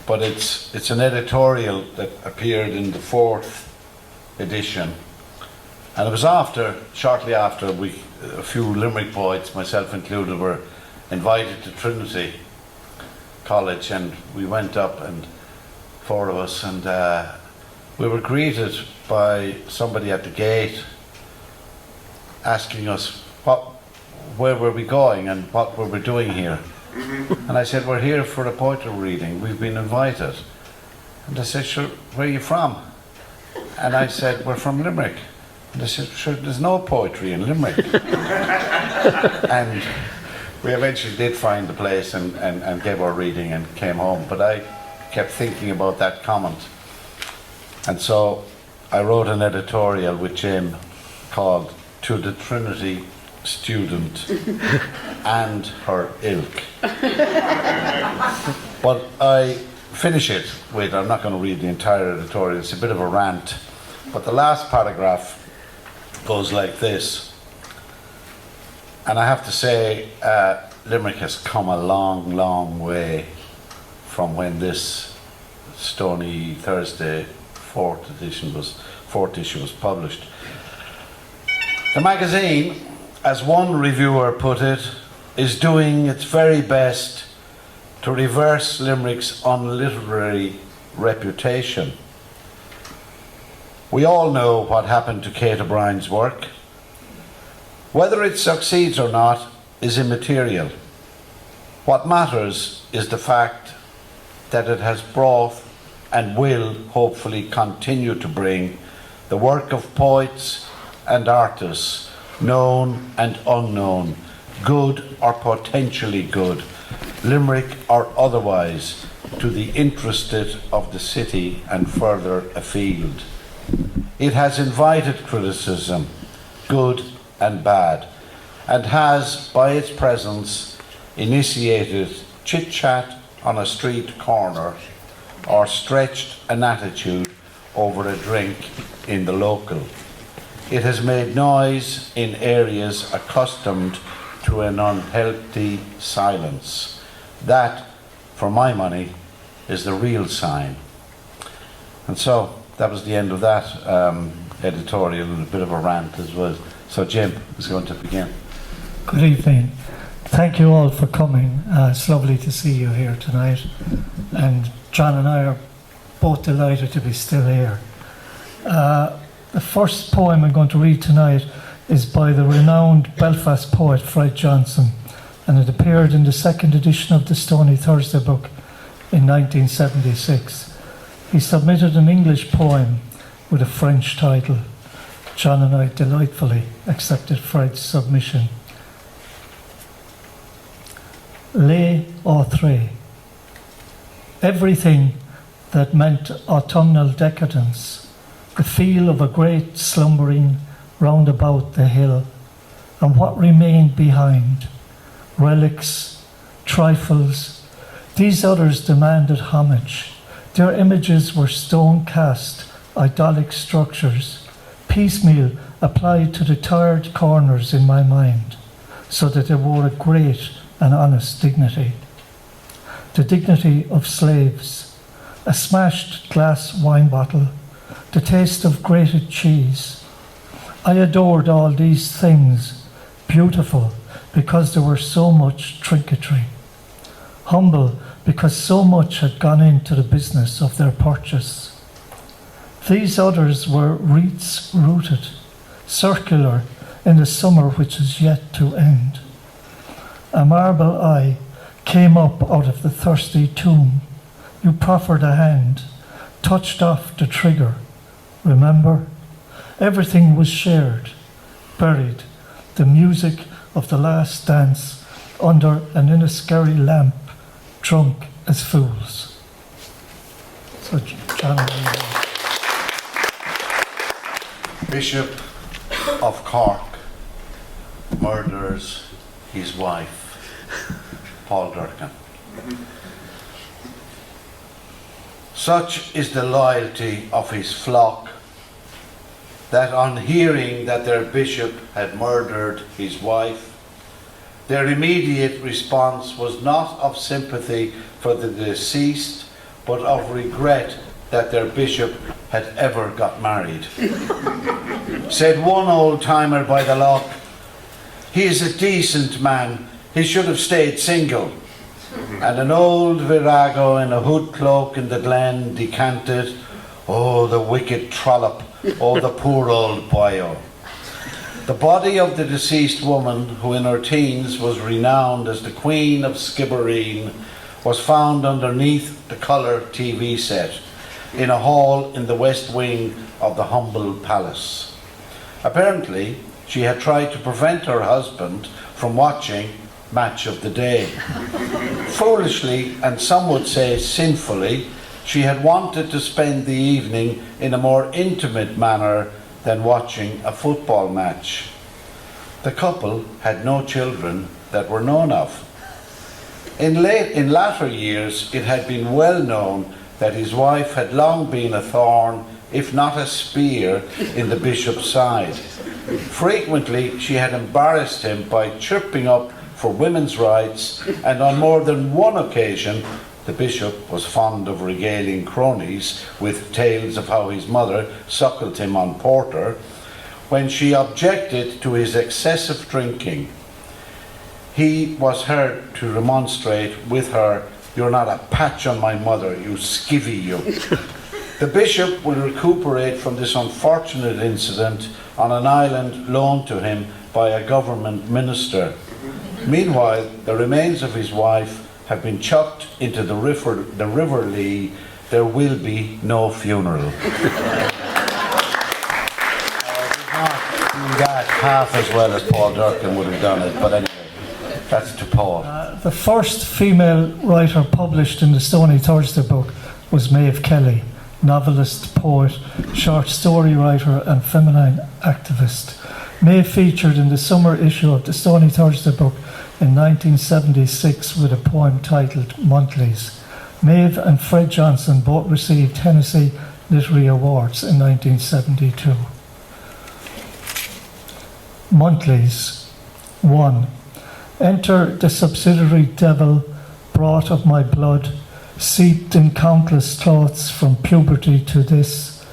But it's an editorial that appeared in the 4th edition. And it was shortly after a few Limerick poets, myself included, were invited to Trinity College, and we went up, and 4 of us, and we were greeted by somebody at the gate asking us where were we going and what were we doing here. And I said, we're here for a poetry reading, we've been invited. And they said, sure, where are you from? And I said, we're from Limerick. And they said, sure, there's no poetry in Limerick. And we eventually did find the place and gave our reading and came home. But I kept thinking about that comment. And so I wrote an editorial with Jim called To the Trinity Student and Her Ilk. But I finish it with, I'm not going to read the entire editorial, it's a bit of a rant. But the last paragraph goes like this. And I have to say, Limerick has come a long, long way from when this Stony Thursday 4th issue was published. The magazine, as one reviewer put it, is doing its very best to reverse Limerick's unliterary reputation. We all know what happened to Kate O'Brien's work. Whether it succeeds or not is immaterial. What matters is the fact that it has brought and will hopefully continue to bring the work of poets and artists, known and unknown, good or potentially good, Limerick or otherwise, to the interested of the city and further afield. It has invited criticism, good and bad, and has, by its presence, initiated chit-chat on a street corner or stretched an attitude over a drink in the local. It has made noise in areas accustomed to an unhealthy silence. That, for my money, is the real sign. And so that was the end of that editorial, and a bit of a rant as well. So Jim is going to begin. Good evening. Thank you all for coming. It's lovely to see you here tonight. And John and I are both delighted to be still here. The first poem I'm going to read tonight is by the renowned Belfast poet Fred Johnson, and it appeared in the second edition of the Stony Thursday Book in 1976. He submitted an English poem with a French title. John and I delightfully accepted Fred's submission. Les Autres. Everything that meant autumnal decadence, the feel of a great slumbering round about the hill, and what remained behind, relics, trifles, these others demanded homage. Their images were stone-cast, idyllic structures, piecemeal applied to the tired corners in my mind, so that they wore a great and honest dignity. The dignity of slaves, a smashed glass wine bottle, the taste of grated cheese. I adored all these things, beautiful because there were so much trinketry, humble because so much had gone into the business of their purchase. These others were wreaths rooted, circular in the summer which is yet to end. A marble eye came up out of the thirsty tomb. You proffered a hand, touched off the trigger. Remember? Everything was shared, buried, the music of the last dance under an Inniscarry lamp, drunk as fools. So, John. Bishop of Cork murders his wife, Paul Durcan. Such is the loyalty of his flock that on hearing that their bishop had murdered his wife, their immediate response was not of sympathy for the deceased, but of regret that their bishop had ever got married. Said one old-timer by the lock, "He is a decent man, he should have stayed single." And an old virago in a hood cloak in the glen decanted, "Oh, the wicked trollop, oh, the poor old boyo." The body of the deceased woman, who in her teens was renowned as the Queen of Skibbereen, was found underneath the colour TV set in a hall in the west wing of the humble palace. Apparently, she had tried to prevent her husband from watching Match of the Day. Foolishly, and some would say sinfully, she had wanted to spend the evening in a more intimate manner than watching a football match. The couple had no children that were known of. In latter years, it had been well known that his wife had long been a thorn, if not a spear, in the bishop's side. Frequently, she had embarrassed him by chirping up for women's rights, and on more than one occasion, the bishop was fond of regaling cronies with tales of how his mother suckled him on porter, when she objected to his excessive drinking. He was heard to remonstrate with her, "You're not a patch on my mother, you skivvy, you." The bishop will recuperate from this unfortunate incident on an island loaned to him by a government minister. Meanwhile, the remains of his wife have been chucked into the River Lee. There will be no funeral. That half as well as Paul Durcan would have done it, but anyway, that's to Paul. The first female writer published in the Stony Thursday Book was Maeve Kelly, novelist, poet, short story writer and feminine activist. Maeve featured in the summer issue of the Stony Thursday Book in 1976 with a poem titled Monthlies. Maeve and Fred Johnson both received Hennessy Literary Awards in 1972. Monthlies. 1. Enter the subsidiary devil, brought of my blood, seeped in countless thoughts from puberty to this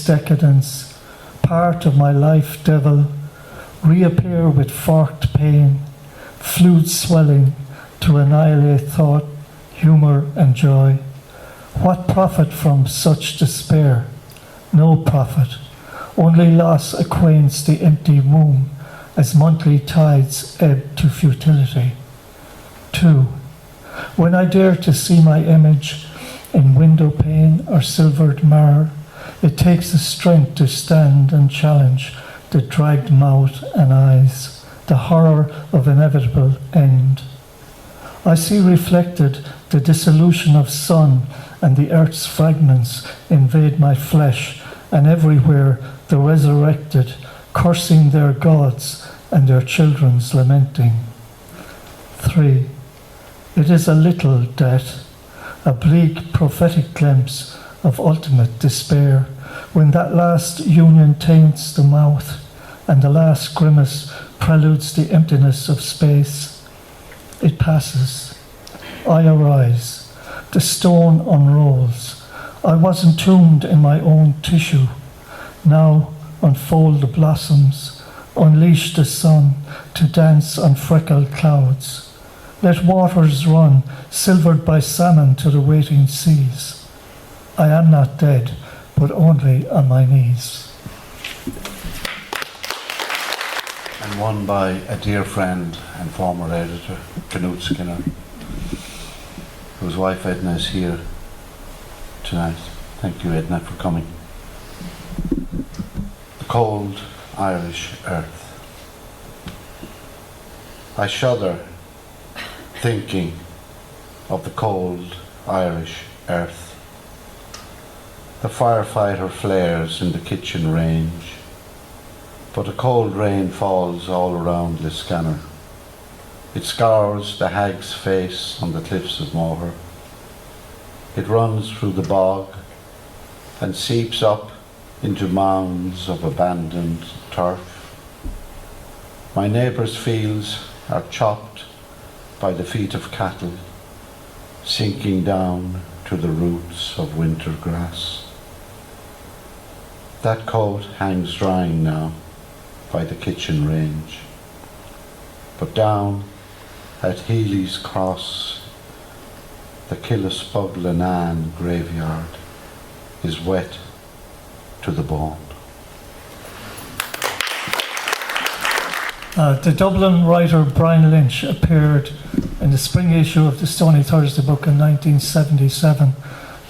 decadence, part of my life, devil, reappear with forked pain, flute swelling to annihilate thought, humour and joy. What profit from such despair? No profit. Only loss acquaints the empty womb as monthly tides ebb to futility. 2. When I dare to see my image in window pane or silvered mirror, it takes the strength to stand and challenge the dragged mouth and eyes, the horror of inevitable end. I see reflected the dissolution of sun, and the earth's fragments invade my flesh, and everywhere the resurrected, cursing their gods and their children's lamenting. 3. It is a little death, a bleak prophetic glimpse of ultimate despair, when that last union taints the mouth, and the last grimace preludes the emptiness of space. It passes. I arise. The stone unrolls. I was entombed in my own tissue. Now unfold the blossoms, unleash the sun to dance on freckled clouds. Let waters run, silvered by salmon to the waiting seas. I am not dead, but only on my knees. And one by a dear friend and former editor, Knut Skinner, whose wife Edna is here tonight. Thank you, Edna, for coming. The cold Irish earth. I shudder thinking of the cold Irish earth. The firefighter flares in the kitchen range, but a cold rain falls all around Liscannor. It scours the hag's face on the cliffs of Moher. It runs through the bog and seeps up into mounds of abandoned turf. My neighbour's fields are chopped by the feet of cattle, sinking down to the roots of winter grass. That coat hangs drying now by the kitchen range, but down at Healy's Cross, the Killispuglanan graveyard is wet to the bone. The Dublin writer Brian Lynch appeared in the spring issue of the Stony Thursday Book in 1977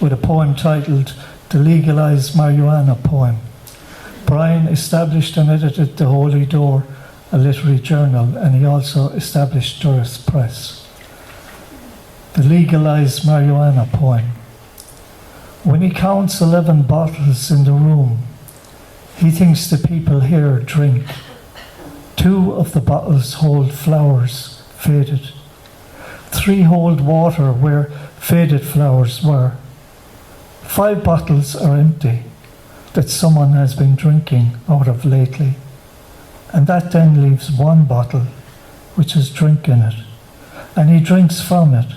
with a poem titled The Legalised Marijuana Poem. Brian established and edited The Holy Door, a literary journal, and he also established Durris Press. The Legalised Marijuana Poem. When he counts 11 bottles in the room, he thinks the people here drink. 2 of the bottles hold flowers, faded. 3 hold water where faded flowers were. 5 bottles are empty, that someone has been drinking out of lately. And that then leaves 1 bottle, which has drink in it. And he drinks from it.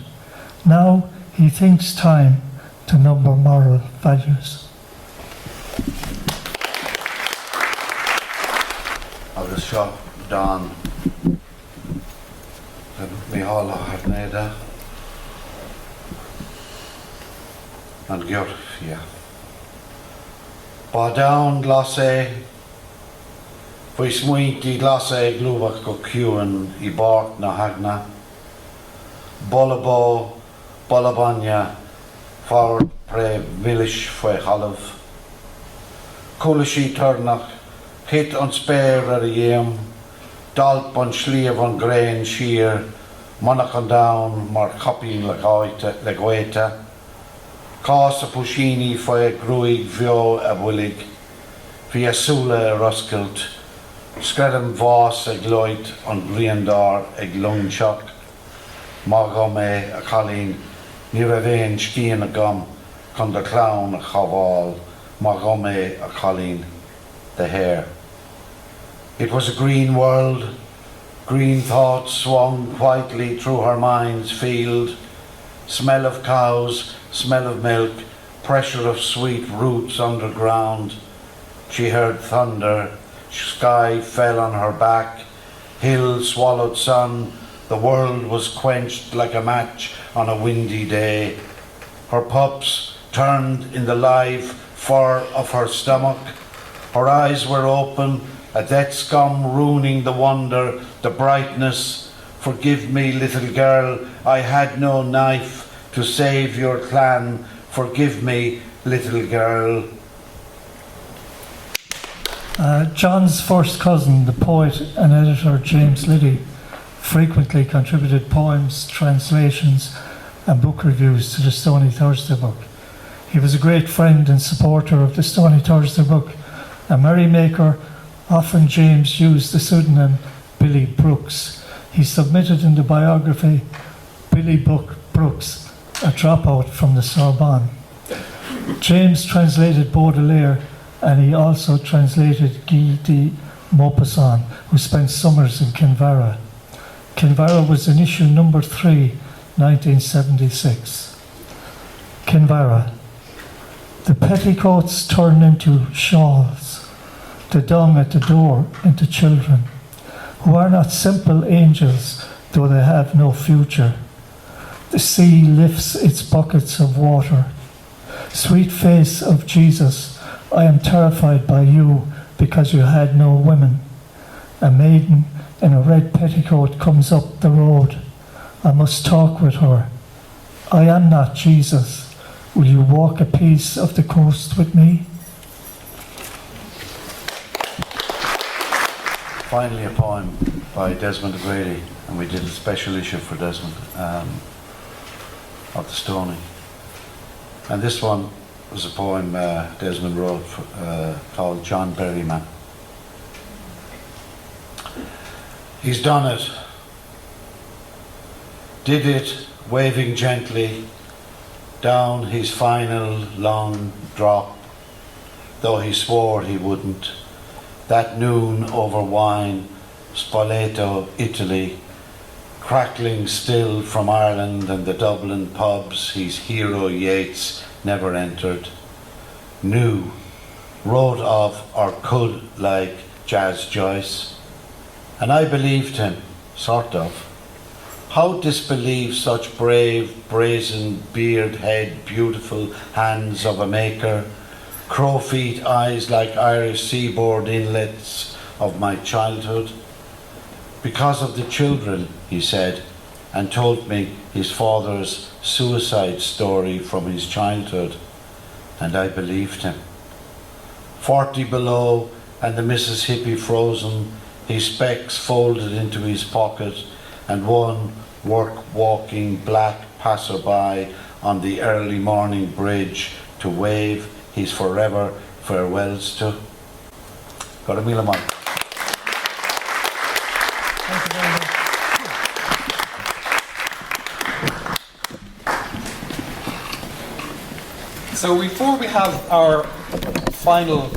Now he thinks time to number moral values. Agus seo Don Michael Hartnett and Georgia. Ba down glas Fwy smuint I glas glúbach go ciúan I bort na hagna. Bolabo, bolabanya, fawr pre milish fwy halav. Cúlashi turnach, hit on spare ar yem, dalp on sliev on grain sheer, monach on down, mar copying le goeta. Cás a pushini fwy grúig vio a willig, fi a sula ruskelt, skredam vos ag loit on griandar ag lungchok, magome a colleen, ni ravein skien a gum, con the clown a chaval, magome a colleen, the hair. It was a green world. Green thoughts swung quietly through her mind's field. Smell of cows, smell of milk, pressure of sweet roots underground. She heard thunder, sky fell on her back, hill swallowed sun, the world was quenched like a match on a windy day. Her pups turned in the live fur of her stomach, her eyes were open, a death scum ruining the wonder, the brightness. Forgive me, little girl, I had no knife to save your clan. Forgive me, little girl. John's first cousin, the poet and editor James Liddy, frequently contributed poems, translations and book reviews to the Stony Thursday Book. He was a great friend and supporter of the Stony Thursday Book. A merrymaker, often James used the pseudonym Billy Brooks. He submitted in the biography Billy Brooks, a dropout from the Sorbonne. James translated Baudelaire, and he also translated Guy de Maupassant, who spent summers in Kinvara. Kinvara was in issue number 3, 1976. Kinvara. The petticoats turn into shawls, the dung at the door into children, who are not simple angels, though they have no future. The sea lifts its buckets of water. Sweet face of Jesus, I am terrified by you because you had no women. A maiden in a red petticoat comes up the road. I must talk with her. I am not Jesus. Will you walk a piece of the coast with me? Finally, a poem by Desmond O'Grady, and we did a special issue for Desmond of the Stony. And this one was a poem Desmond wrote called John Berryman. He's done it. Did it, waving gently down his final long drop, though he swore he wouldn't. That noon over wine, Spoleto, Italy, crackling still from Ireland and the Dublin pubs his hero Yeats never entered, knew, wrote of or could like Jazz Joyce. And I believed him, sort of. How disbelieve such brave, brazen, beard head, beautiful hands of a maker, crow feet eyes like Irish seaboard inlets of my childhood? Because of the children, he said, and told me his father's suicide story from his childhood, and I believed him. 40 below and the Mississippi frozen, his specs folded into his pocket, and one walking black passerby on the early morning bridge to wave his forever farewells to. Got a meal of mine. So before we have our final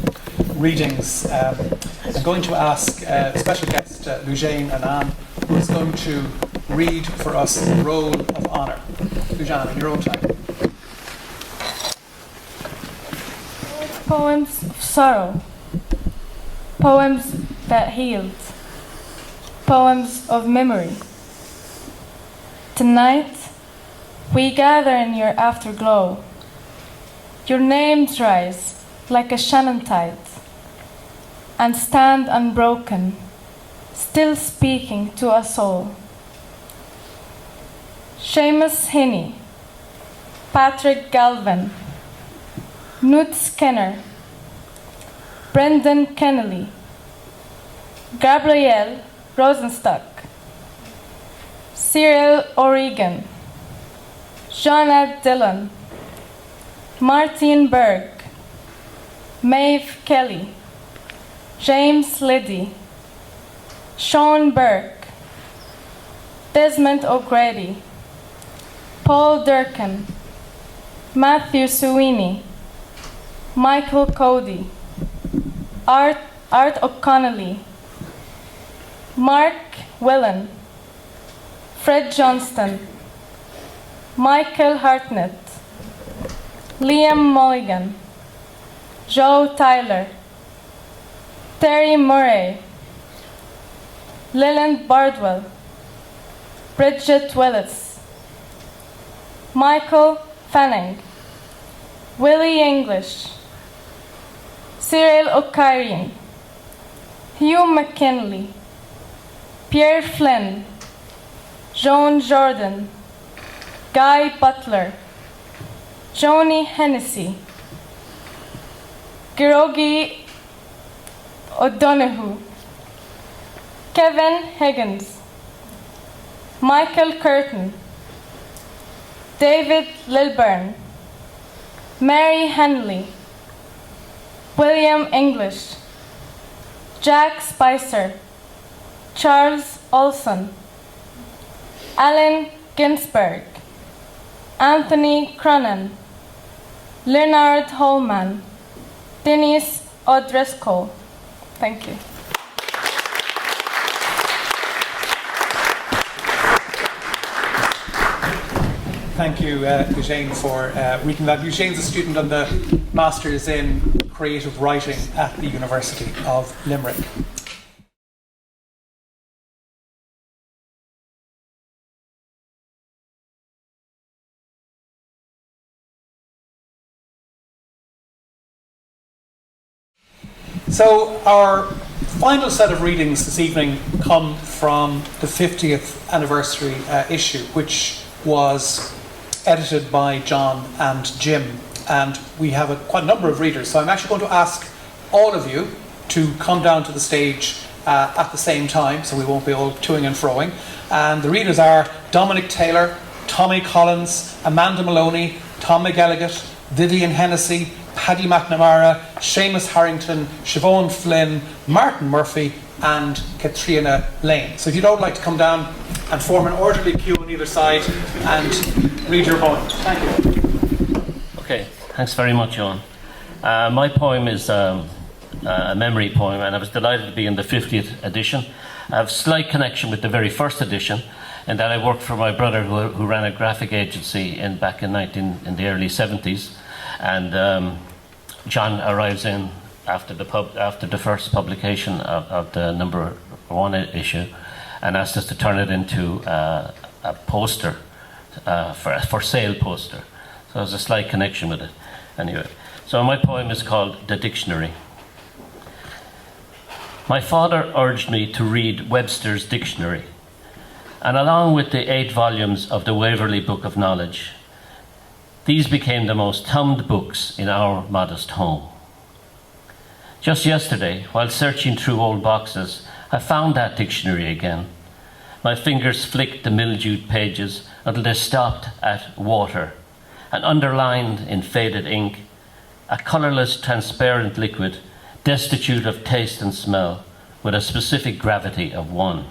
readings, I'm going to ask special guest Lujane Anand, who is going to read for us the Roll of Honour. Lujane, in your own time. Poems of sorrow, poems that healed, poems of memory. Tonight, we gather in your afterglow. Your names rise like a Shannon tide and stand unbroken, still speaking to us all. Seamus Heaney, Patrick Galvin, Knut Skinner, Brendan Kennelly, Gabrielle Rosenstock, Cyril O'Regan, Joanna Dillon, Martin Burke, Maeve Kelly, James Liddy, Sean Burke, Desmond O'Grady, Paul Durcan, Matthew Sweeney, Michael Cody, Art O'Connelly, Mark Whelan, Fred Johnston, Michael Hartnett, Liam Mulligan, Joe Tyler, Terry Murray, Leland Bardwell, Bridget Willis, Michael Fanning, Willie English, Cyril O'Karian, Hugh McKinley, Pierre Flynn, Joan Jordan, Guy Butler, Joni Hennessy, Girogi O'Donoghue, Kevin Higgins, Michael Curtin, David Lilburn, Mary Henley, William English, Jack Spicer, Charles Olson, Alan Ginsberg, Anthony Cronin, Leonard Holman, Denise O'Driscoll. Thank you. Thank you, Eugene, for reading that. Eugene's a student on the Masters in Creative Writing at the University of Limerick. So our final set of readings this evening come from the 50th anniversary issue, which was edited by John and Jim, and we have quite a number of readers, so I'm actually going to ask all of you to come down to the stage at the same time, so we won't be all toing and froing. And the readers are Dominic Taylor, Tommy Collins, Amanda Maloney, Tom McElligott, Vivian Hennessy, Paddy McNamara, Seamus Harrington, Siobhan Flynn, Martin Murphy and Katrina Lane. So if you'd all like to come down and form an orderly queue on either side and read your poem. Thank you. Okay, thanks very much, Owen. My poem is a memory poem, and I was delighted to be in the 50th edition. I have a slight connection with the very first edition, in that I worked for my brother who ran a graphic agency back in the early 70s. And John arrives in after the first publication of the number 1 issue, and asked us to turn it into a poster, for sale poster. So there's a slight connection with it. Anyway, so my poem is called The Dictionary. My father urged me to read Webster's Dictionary, and along with the 8 volumes of the Waverley Book of Knowledge, these became the most thumbed books in our modest home. Just yesterday, while searching through old boxes, I found that dictionary again. My fingers flicked the mildewed pages until they stopped at water, and underlined in faded ink, a colourless, transparent liquid, destitute of taste and smell, with a specific gravity of 1.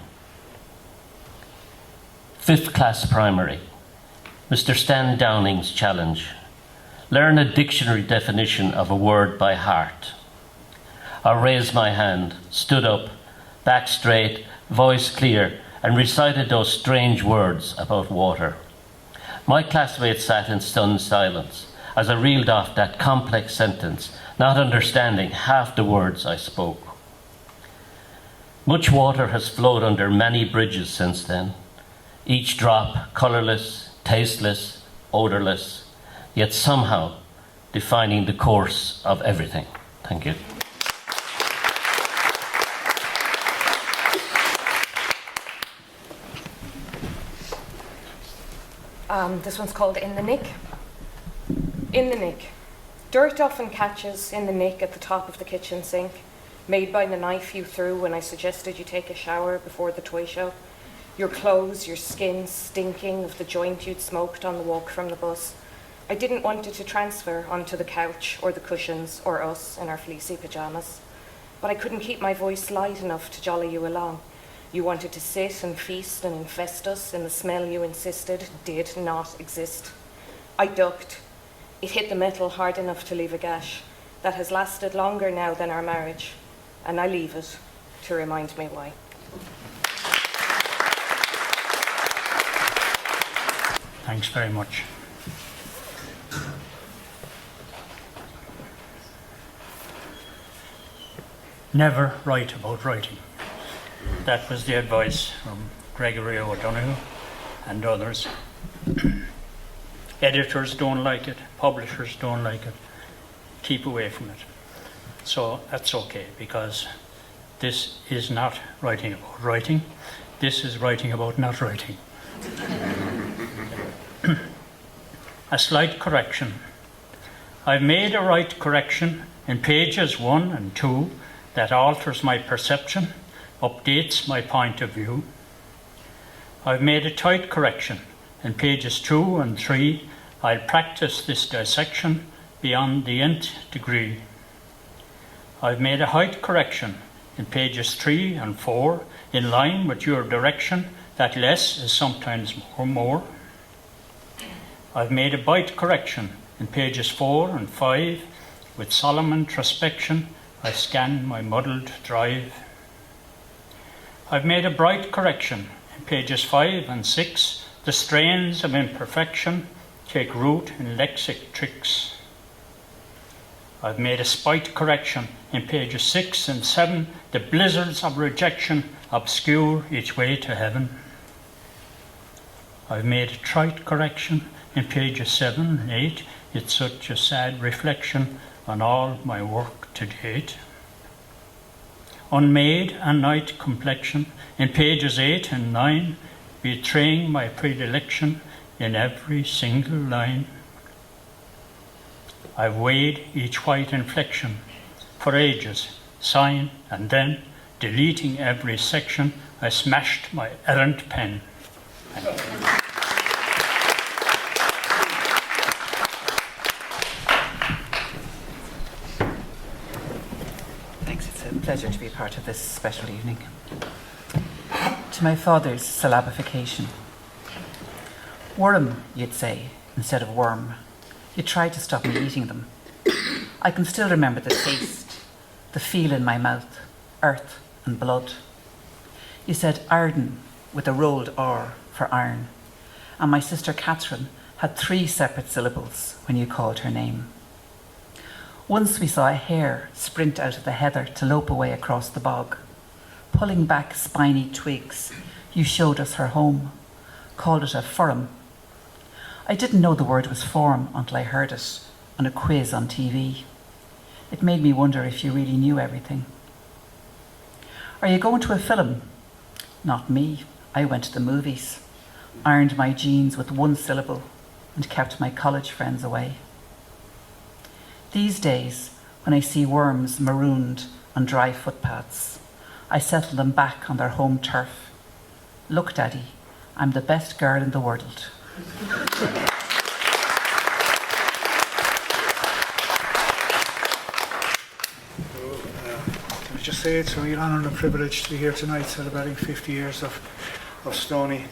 5th class primary. Mr. Stan Downing's challenge. Learn a dictionary definition of a word by heart. I raised my hand, stood up, back straight, voice clear, and recited those strange words about water. My classmates sat in stunned silence as I reeled off that complex sentence, not understanding half the words I spoke. Much water has flowed under many bridges since then, each drop colourless, tasteless, odourless, yet somehow defining the course of everything. Thank you. This one's called In the Nick. In the nick. Dirt often catches in the nick at the top of the kitchen sink, made by the knife you threw when I suggested you take a shower before the toy show. Your clothes, your skin stinking of the joint you'd smoked on the walk from the bus. I didn't want it to transfer onto the couch or the cushions or us in our fleecy pyjamas. But I couldn't keep my voice light enough to jolly you along. You wanted to sit and feast and infest us in the smell you insisted did not exist. I ducked. It hit the metal hard enough to leave a gash that has lasted longer now than our marriage, and I leave it to remind me why. Thanks very much. never write about writing. That was the advice from Gregory O'Donoghue and others. Editors don't like it, publishers don't like it. Keep away from it. So that's okay, because this is not writing about writing. This is writing about not writing. A slight correction. I've made a right correction in pages 1 and 2 that alters my perception, updates my point of view. I've made a tight correction in pages 2 and 3. I'll practice this dissection beyond the nth degree. I've made a height correction in pages 3 and 4, in line with your direction that less is sometimes more. I've made a bite correction in pages 4 and 5, with solemn introspection I scan my muddled drive. I've made a bright correction in pages 5 and 6, the strains of imperfection take root in lexic tricks. I've made a spite correction in pages 6 and 7, the blizzards of rejection obscure each way to heaven. I've made a trite correction in pages 7 and 8, it's such a sad reflection on all my work to date. Unmade and night complexion in pages 8 and 9, betraying my predilection in every single line. I've weighed each white inflection for ages, sign, and then, deleting every section, I smashed my errant pen. Thanks, it's a pleasure to be a part of this special evening. To my father's syllabification. Worm, you'd say, instead of worm. You tried to stop me eating them. I can still remember the taste, the feel in my mouth, earth and blood. You said Arden with a rolled R for iron, and my sister Catherine had 3 separate syllables when you called her name. Once we saw a hare sprint out of the heather to lope away across the bog. Pulling back spiny twigs, you showed us her home, called it a forum. I didn't know the word was form until I heard it on a quiz on TV. It made me wonder if you really knew everything. Are you going to a film? Not me. I went to the movies, ironed my jeans with 1 syllable and kept my college friends away. These days, when I see worms marooned on dry footpaths, I settle them back on their home turf. Look, Daddy, I'm the best girl in the world. Can I just say it's a real honour and a privilege to be here tonight celebrating 50 years of Stony.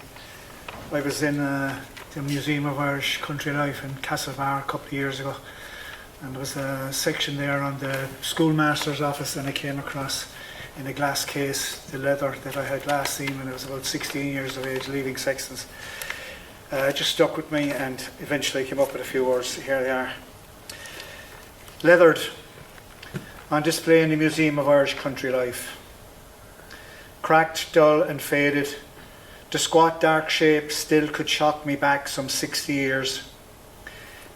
I was in the Museum of Irish Country Life in Castlebar a couple of years ago, and there was a section there on the schoolmaster's office, and I came across in a glass case the leather that I had last seen when I was about 16 years of age, leaving Sexton's. It just stuck with me, and eventually came up with a few words. Here they are. Leathered, on display in the Museum of Irish Country Life. Cracked, dull and faded, the squat dark shape still could shock me back some 60 years.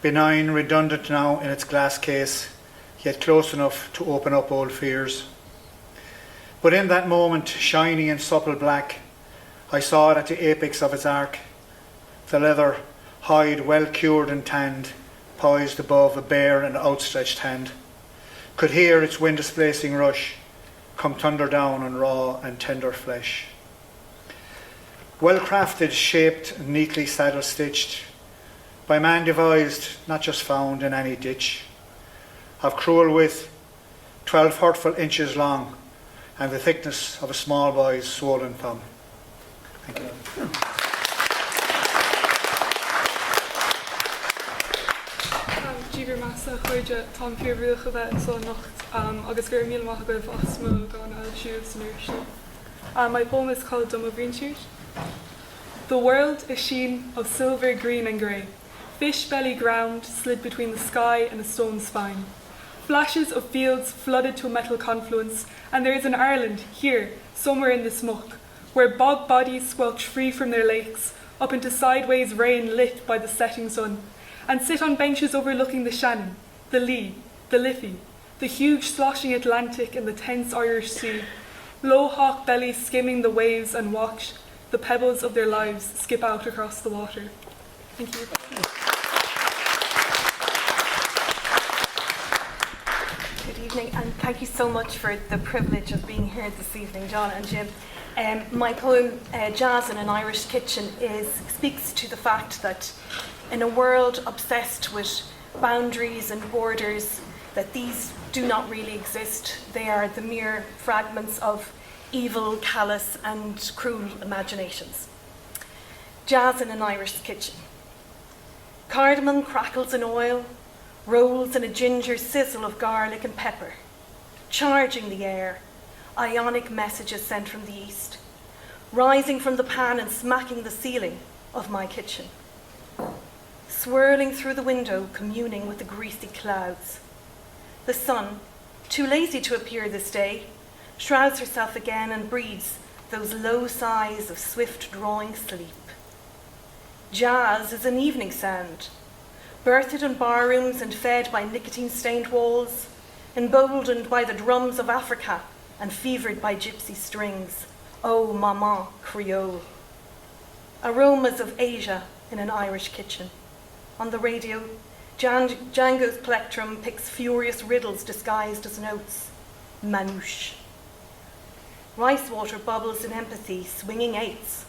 Benign, redundant now in its glass case, yet close enough to open up old fears. But in that moment, shiny and supple black, I saw it at the apex of its arc. The leather, hide well cured and tanned, poised above a bare and outstretched hand. Could hear its wind-displacing rush come thunder down on raw and tender flesh. Well crafted, shaped, neatly saddle-stitched, by man devised, not just found in any ditch. Of cruel width, 12 hurtful inches long, and the thickness of a small boy's swollen thumb. Thank you. Dígur measa chuide tá fiorúcha bheith so nacht agus gur míl maith goibh asmú gan siúd san uairsí. My poem is called Dumb Green Shoot. The world is sheen of silver, green and grey. Fish belly ground slid between the sky and a stone spine. Flashes of fields flooded to a metal confluence, and there is an Ireland here, somewhere in this muck, where bog bodies squelch free from their lakes, up into sideways rain lit by the setting sun, and sit on benches overlooking the Shannon, the Lee, the Liffey, the huge sloshing Atlantic and the tense Irish Sea, low hawk bellies skimming the waves and watch the pebbles of their lives skip out across the water. Thank you. Good evening, and thank you so much for the privilege of being here this evening, John and Jim. My poem, Jazz in an Irish Kitchen, speaks to the fact that in a world obsessed with boundaries and borders, that these do not really exist. They are the mere fragments of evil, callous and cruel imaginations. Jazz in an Irish Kitchen. Cardamom crackles in oil, rolls in a ginger sizzle of garlic and pepper, charging the air, ionic messages sent from the east, rising from the pan and smacking the ceiling of my kitchen, swirling through the window, communing with the greasy clouds. The sun, too lazy to appear this day, shrouds herself again and breathes those low sighs of swift drawing sleep. Jazz is an evening sound, birthed in barrooms and fed by nicotine-stained walls, emboldened by the drums of Africa and fevered by gypsy strings. Oh, maman, Creole. Aromas of Asia in an Irish kitchen. On the radio, Django's plectrum picks furious riddles disguised as notes. Manouche. Rice water bubbles in empathy, swinging eights,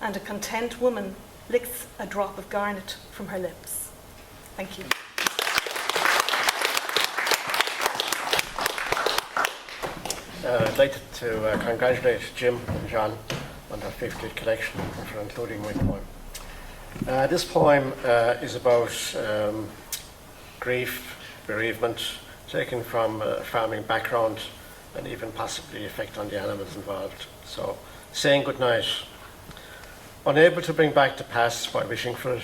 and a content woman licks a drop of garnet from her lips. Thank you. I'd like to congratulate Jim and John on their 50th collection and for including my poem. This poem is about grief, bereavement, taken from a farming background and even possibly effect on the animals involved. So, saying goodnight. Unable to bring back the past while wishing for it,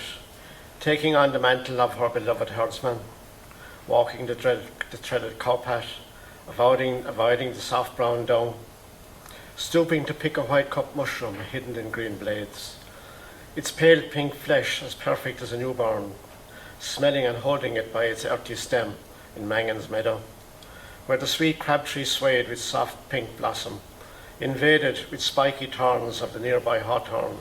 taking on the mantle of her beloved herdsman, walking the threaded cowpath, avoiding the soft brown down, stooping to pick a white cup mushroom hidden in green blades, its pale pink flesh as perfect as a newborn, smelling and holding it by its earthy stem in Mangan's meadow, where the sweet crab tree swayed with soft pink blossom, invaded with spiky thorns of the nearby hawthorn.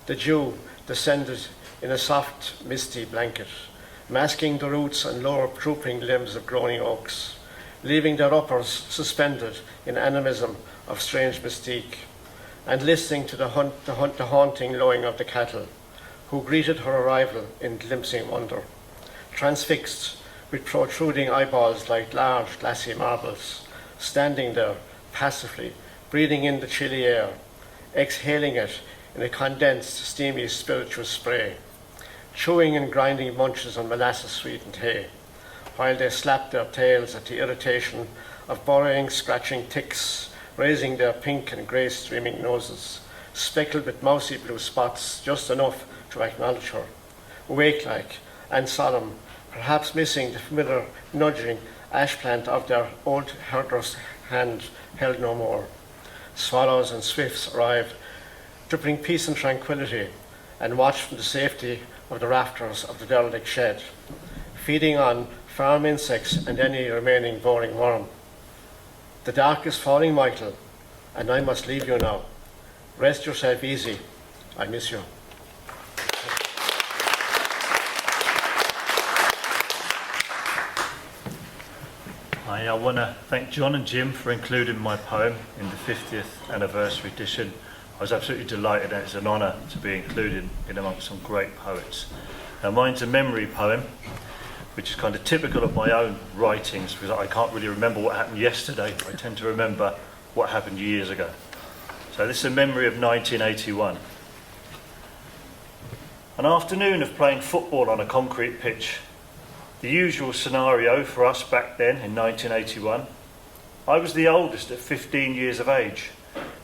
The dew descended in a soft, misty blanket, masking the roots and lower drooping limbs of groaning oaks, leaving their uppers suspended in animism of strange mystique, and listening to the haunting lowing of the cattle, who greeted her arrival in glimpsing wonder, transfixed with protruding eyeballs like large glassy marbles, standing there passively, breathing in the chilly air, exhaling it in a condensed, steamy, spirituous spray, chewing and grinding bunches of molasses-sweetened hay, while they slapped their tails at the irritation of burrowing, scratching ticks, raising their pink and grey streaming noses, speckled with mousy blue spots, just enough to acknowledge her, awake-like and solemn, perhaps missing the familiar nudging ash plant of their old herder's hand held no more. Swallows and swifts arrived to bring peace and tranquility, and watched from the safety of the rafters of the derelict shed, feeding on farm insects and any remaining boring worm. The dark is falling, Michael, and I must leave you now. Rest yourself easy. I miss you. I want to thank John and Jim for including my poem in the 50th anniversary edition. I was absolutely delighted, and it's an honour to be included in amongst some great poets. Now, mine's a memory poem, which is kind of typical of my own writings, because I can't really remember what happened yesterday. I tend to remember what happened years ago. So this is a memory of 1981. An afternoon of playing football on a concrete pitch. The usual scenario for us back then in 1981. I was the oldest at 15 years of age.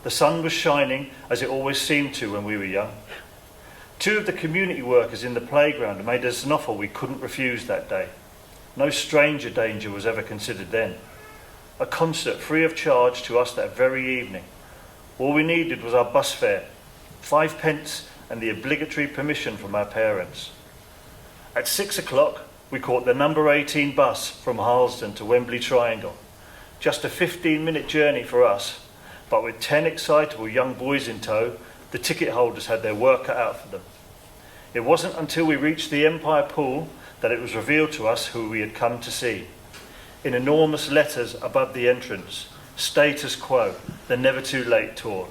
The sun was shining, as it always seemed to when we were young. Two of the community workers in the playground made us an offer we couldn't refuse that day. No stranger danger was ever considered then. A concert free of charge to us that very evening. All we needed was our bus fare, 5 pence and the obligatory permission from our parents. At 6 o'clock, we caught the number 18 bus from Harlesden to Wembley Triangle. Just a 15-minute journey for us, but with 10 excitable young boys in tow, the ticket holders had their work cut out for them. It wasn't until we reached the Empire Pool that it was revealed to us who we had come to see. In enormous letters above the entrance, status quo, the Never Too Late tour.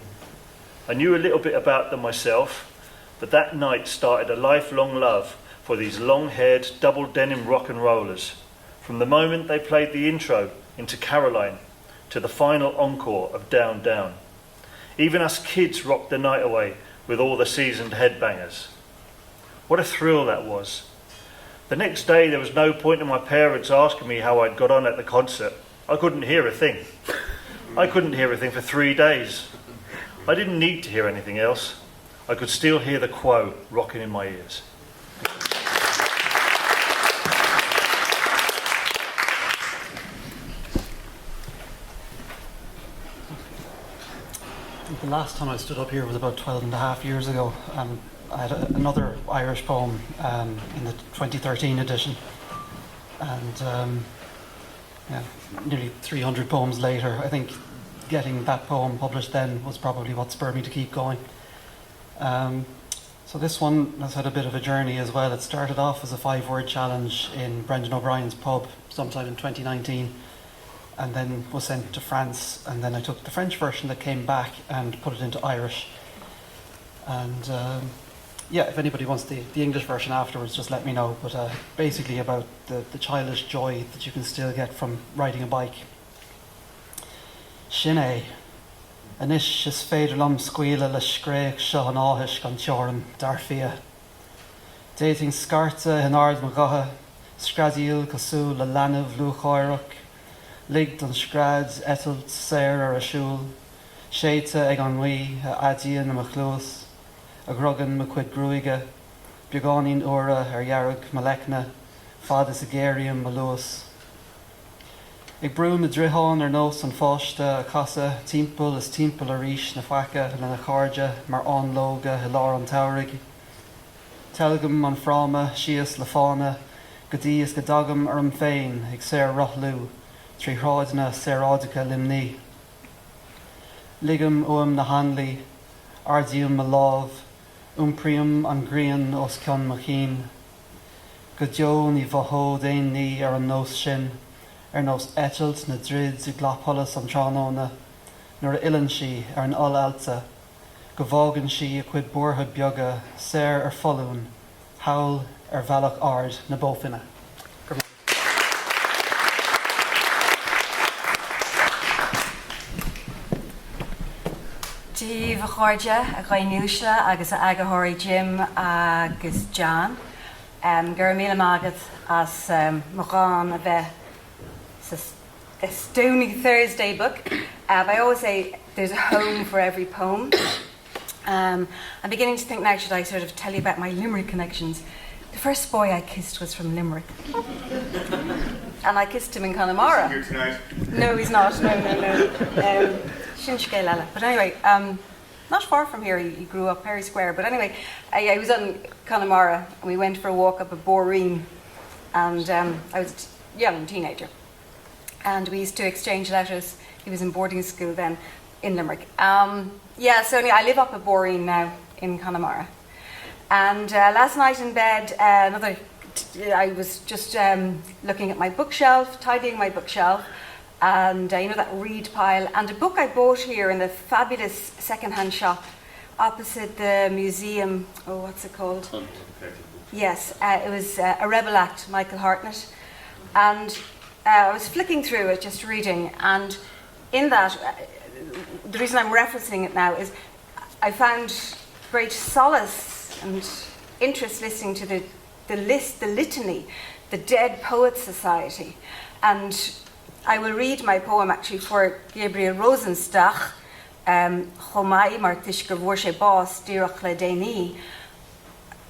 I knew a little bit about them myself, but that night started a lifelong love for these long-haired, double denim rock and rollers. From the moment they played the intro into Caroline to the final encore of Down Down. Even us kids rocked the night away with all the seasoned headbangers. What a thrill that was. The next day there was no point in my parents asking me how I'd got on at the concert. I couldn't hear a thing. I couldn't hear a thing for 3 days. I didn't need to hear anything else. I could still hear the quo rocking in my ears. I think the last time I stood up here was about 12.5 years ago. I had another Irish poem in the 2013 edition, and nearly 300 poems later, I think getting that poem published then was probably what spurred me to keep going. So this one has had a bit of a journey as well. It started off as a 5-word challenge in Brendan O'Brien's pub sometime in 2019, and then was sent to France, and then I took the French version that came back and put it into Irish. And if anybody wants the English version afterwards, just let me know. But basically about the childish joy that you can still get from riding a bike. Sinné, Anish is féidir lom squeala le scréach seo an áthis gan teoran dar fia. Dating scarta in ard magaha, scradíil cosú le lanamh luchóireach, lig don scrad etalt séir ar a siúl, séite ag an mí a adíon am a chlós, a grogan me cuid grúige, beagánín óra ar jarrag malekna, fad is a géirium malúas. Ag brún na drithán ar nós an fáiste a casa, timppel is timppel a ríis na faca le na cháirde mar anlóga i lár an tairig. Telgam an fráma, sias le fána, go dtí is go dagam ar an féin ag séir rothlú, trí hráidna sérádica limní. Ligam óam na hanlí, ardíum a láv, umprium an grian os cion machin. Go deo ní bhthó déin ní ar an nós sin, ar nós etalt na drid i glápholas an tránóna, nuair a ilan si ar an alta, go bhágan si a cuid bortha beaga, séir ar folún, hawl ar bhealach ard na bófinna. Díomh a cháirde a ghainúise agus a agathirí Jim agus John. Gur míle mágad as Morán a bheith the Stony Thursday Book. I always say there's a home for every poem. I'm beginning to think now, should I sort of tell you about my Limerick connections? The first boy I kissed was from Limerick. And I kissed him in Connemara. Here tonight? No, he's not. No. But anyway, not far from here, he grew up Perry Square. But anyway, I was on Connemara and we went for a walk up at Boreen. And I was a young teenager. And we used to exchange letters. He was in boarding school then in Limerick. So anyway, I live up at Boreen now in Connemara. And last night in bed, I was just looking at my bookshelf, tidying my bookshelf, and that read pile, and a book I bought here in the fabulous second-hand shop opposite the museum. Oh, what's it called? Yes, it was A Rebel Act, Michael Hartnett. And I was flicking through it, just reading, and in that, the reason I'm referencing it now is I found great solace and interest listening to the litany, the Dead Poets Society. And I will read my poem actually for Gabriel Rosenstach, Chomai Martish Gavorshe Boss, Dirach Le Deni.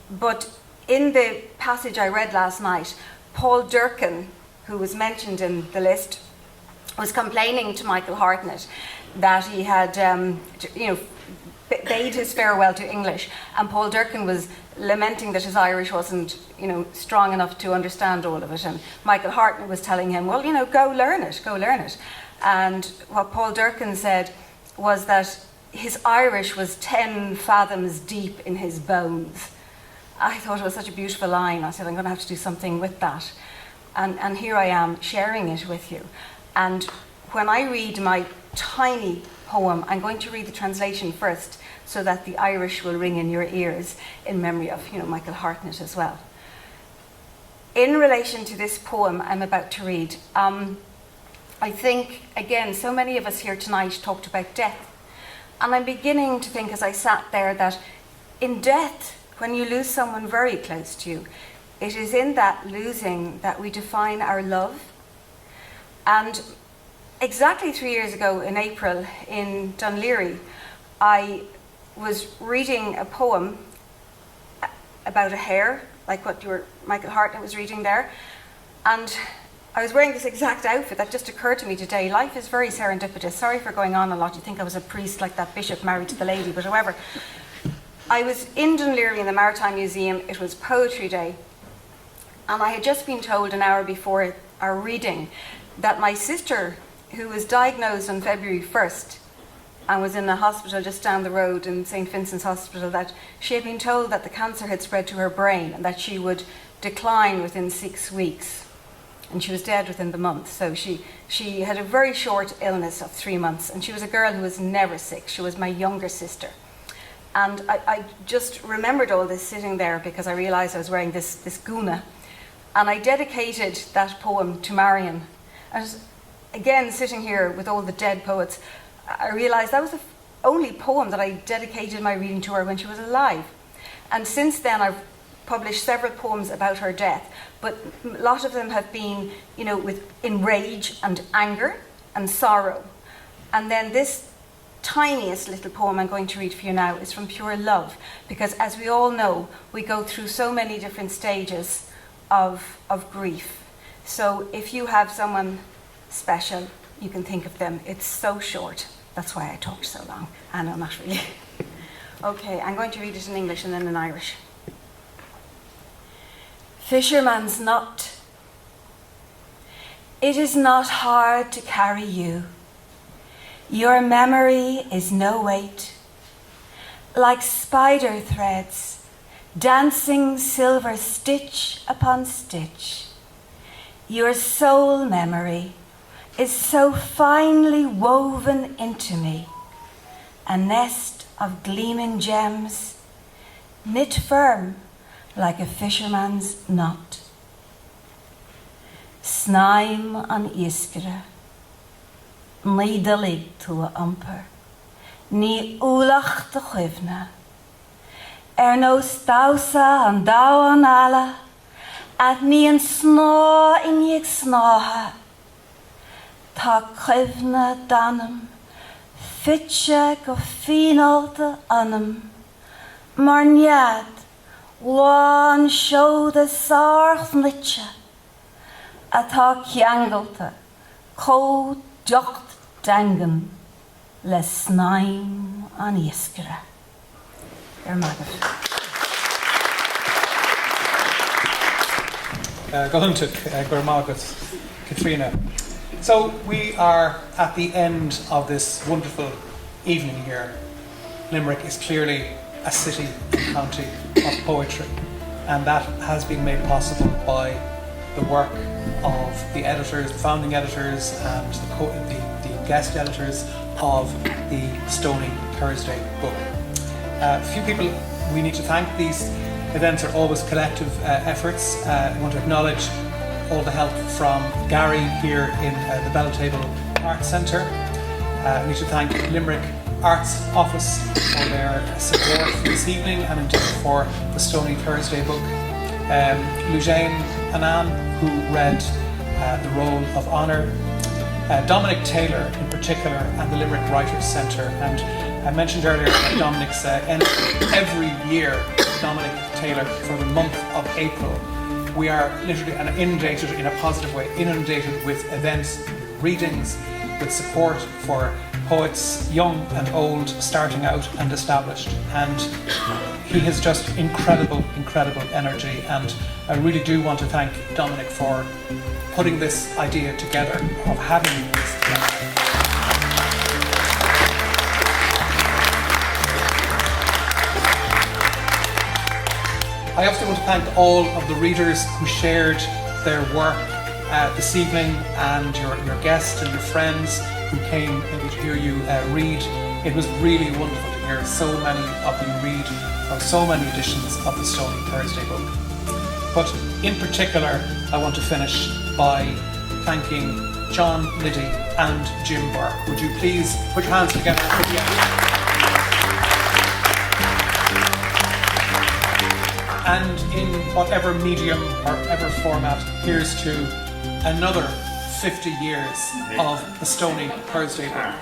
But in the passage I read last night, Paul Durcan who was mentioned in the list, was complaining to Michael Hartnett that he had, bade his farewell to English, and Paul Durcan was lamenting that his Irish wasn't, strong enough to understand all of it. And Michael Hartnett was telling him, well, go learn it, go learn it. And what Paul Durcan said was that his Irish was 10 fathoms deep in his bones. I thought it was such a beautiful line. I said, I'm going to have to do something with that. And here I am sharing it with you. And when I read my tiny poem, I'm going to read the translation first so that the Irish will ring in your ears in memory of, Michael Hartnett as well. In relation to this poem I'm about to read, I think, again, so many of us here tonight talked about death. And I'm beginning to think as I sat there that in death, when you lose someone very close to you, it is in that losing that we define our love. And exactly 3 years ago in April in Dunleary, I was reading a poem about a hare, like what Michael Hartnett was reading there. And I was wearing this exact outfit that just occurred to me today. Life is very serendipitous. Sorry for going on a lot. You'd think I was a priest like that bishop married to the lady, but however. I was in Dunleary in the Maritime Museum. It was Poetry Day. And I had just been told an hour before our reading that my sister, who was diagnosed on February 1st and was in a hospital just down the road in St. Vincent's Hospital, that she had been told that the cancer had spread to her brain and that she would decline within 6 weeks. And she was dead within the month. So she had a very short illness of 3 months. And she was a girl who was never sick. She was my younger sister. And I just remembered all this sitting there because I realised I was wearing this guna. And I dedicated that poem to Marion. And again, sitting here with all the dead poets, I realised that was the only poem that I dedicated my reading to her when she was alive. And since then, I've published several poems about her death, but a lot of them have been, in rage and anger and sorrow. And then this tiniest little poem I'm going to read for you now is from pure love, because as we all know, we go through so many different stages of grief. So if you have someone special, you can think of them. It's so short. That's why I talked so long. And I'm not really. Okay, I'm going to read it in English and then in Irish. Fisherman's Knot. It is not hard to carry you. Your memory is no weight. Like spider threads, dancing silver stitch upon stitch. Your soul memory is so finely woven into me, a nest of gleaming gems, knit firm like a fisherman's knot. Snaim an iskra, ní dalig tú a umper, ní úlach de chuivna. No stausa an dau an ala, at ní an snó in ag snóha. Tá chuivna danam, fitse go fínalta anam, mar nead, one show the sarth nitcha, atá ceangalta, có jocht dangan, le snaim an iskra. Galuntuk, Gurmagat, Katrina. So we are at the end of this wonderful evening here. Limerick is clearly a city and county of poetry, and that has been made possible by the work of the editors, the founding editors, and the guest editors of the Stony Thursday Book. A few people we need to thank. These events are always collective efforts. I want to acknowledge all the help from Gary here in the Belltable Arts Centre. I need to thank Limerick Arts Office for their support this evening and indeed for the Stony Thursday Book. Lujane Annan, who read the role of honour. Dominic Taylor in particular, and the Limerick Writers Centre. And I mentioned earlier that Dominic's entry every year, Dominic Taylor, for the month of April, We are literally inundated, in a positive way, inundated with events, readings, with support for poets, young and old, starting out and established. And he has just incredible energy. And I really do want to thank Dominic for putting this idea together, of having this together. I also want to thank all of the readers who shared their work this evening, and your guests and your friends who came maybe to hear you read. It was really wonderful to hear so many of you read from so many editions of the Stony Thursday Book. But in particular, I want to finish by thanking John, Liddy and Jim Burke. Would you please put your hands together for the end? And in whatever medium or whatever format, here's to another 50 years of the Stony Thursday Book.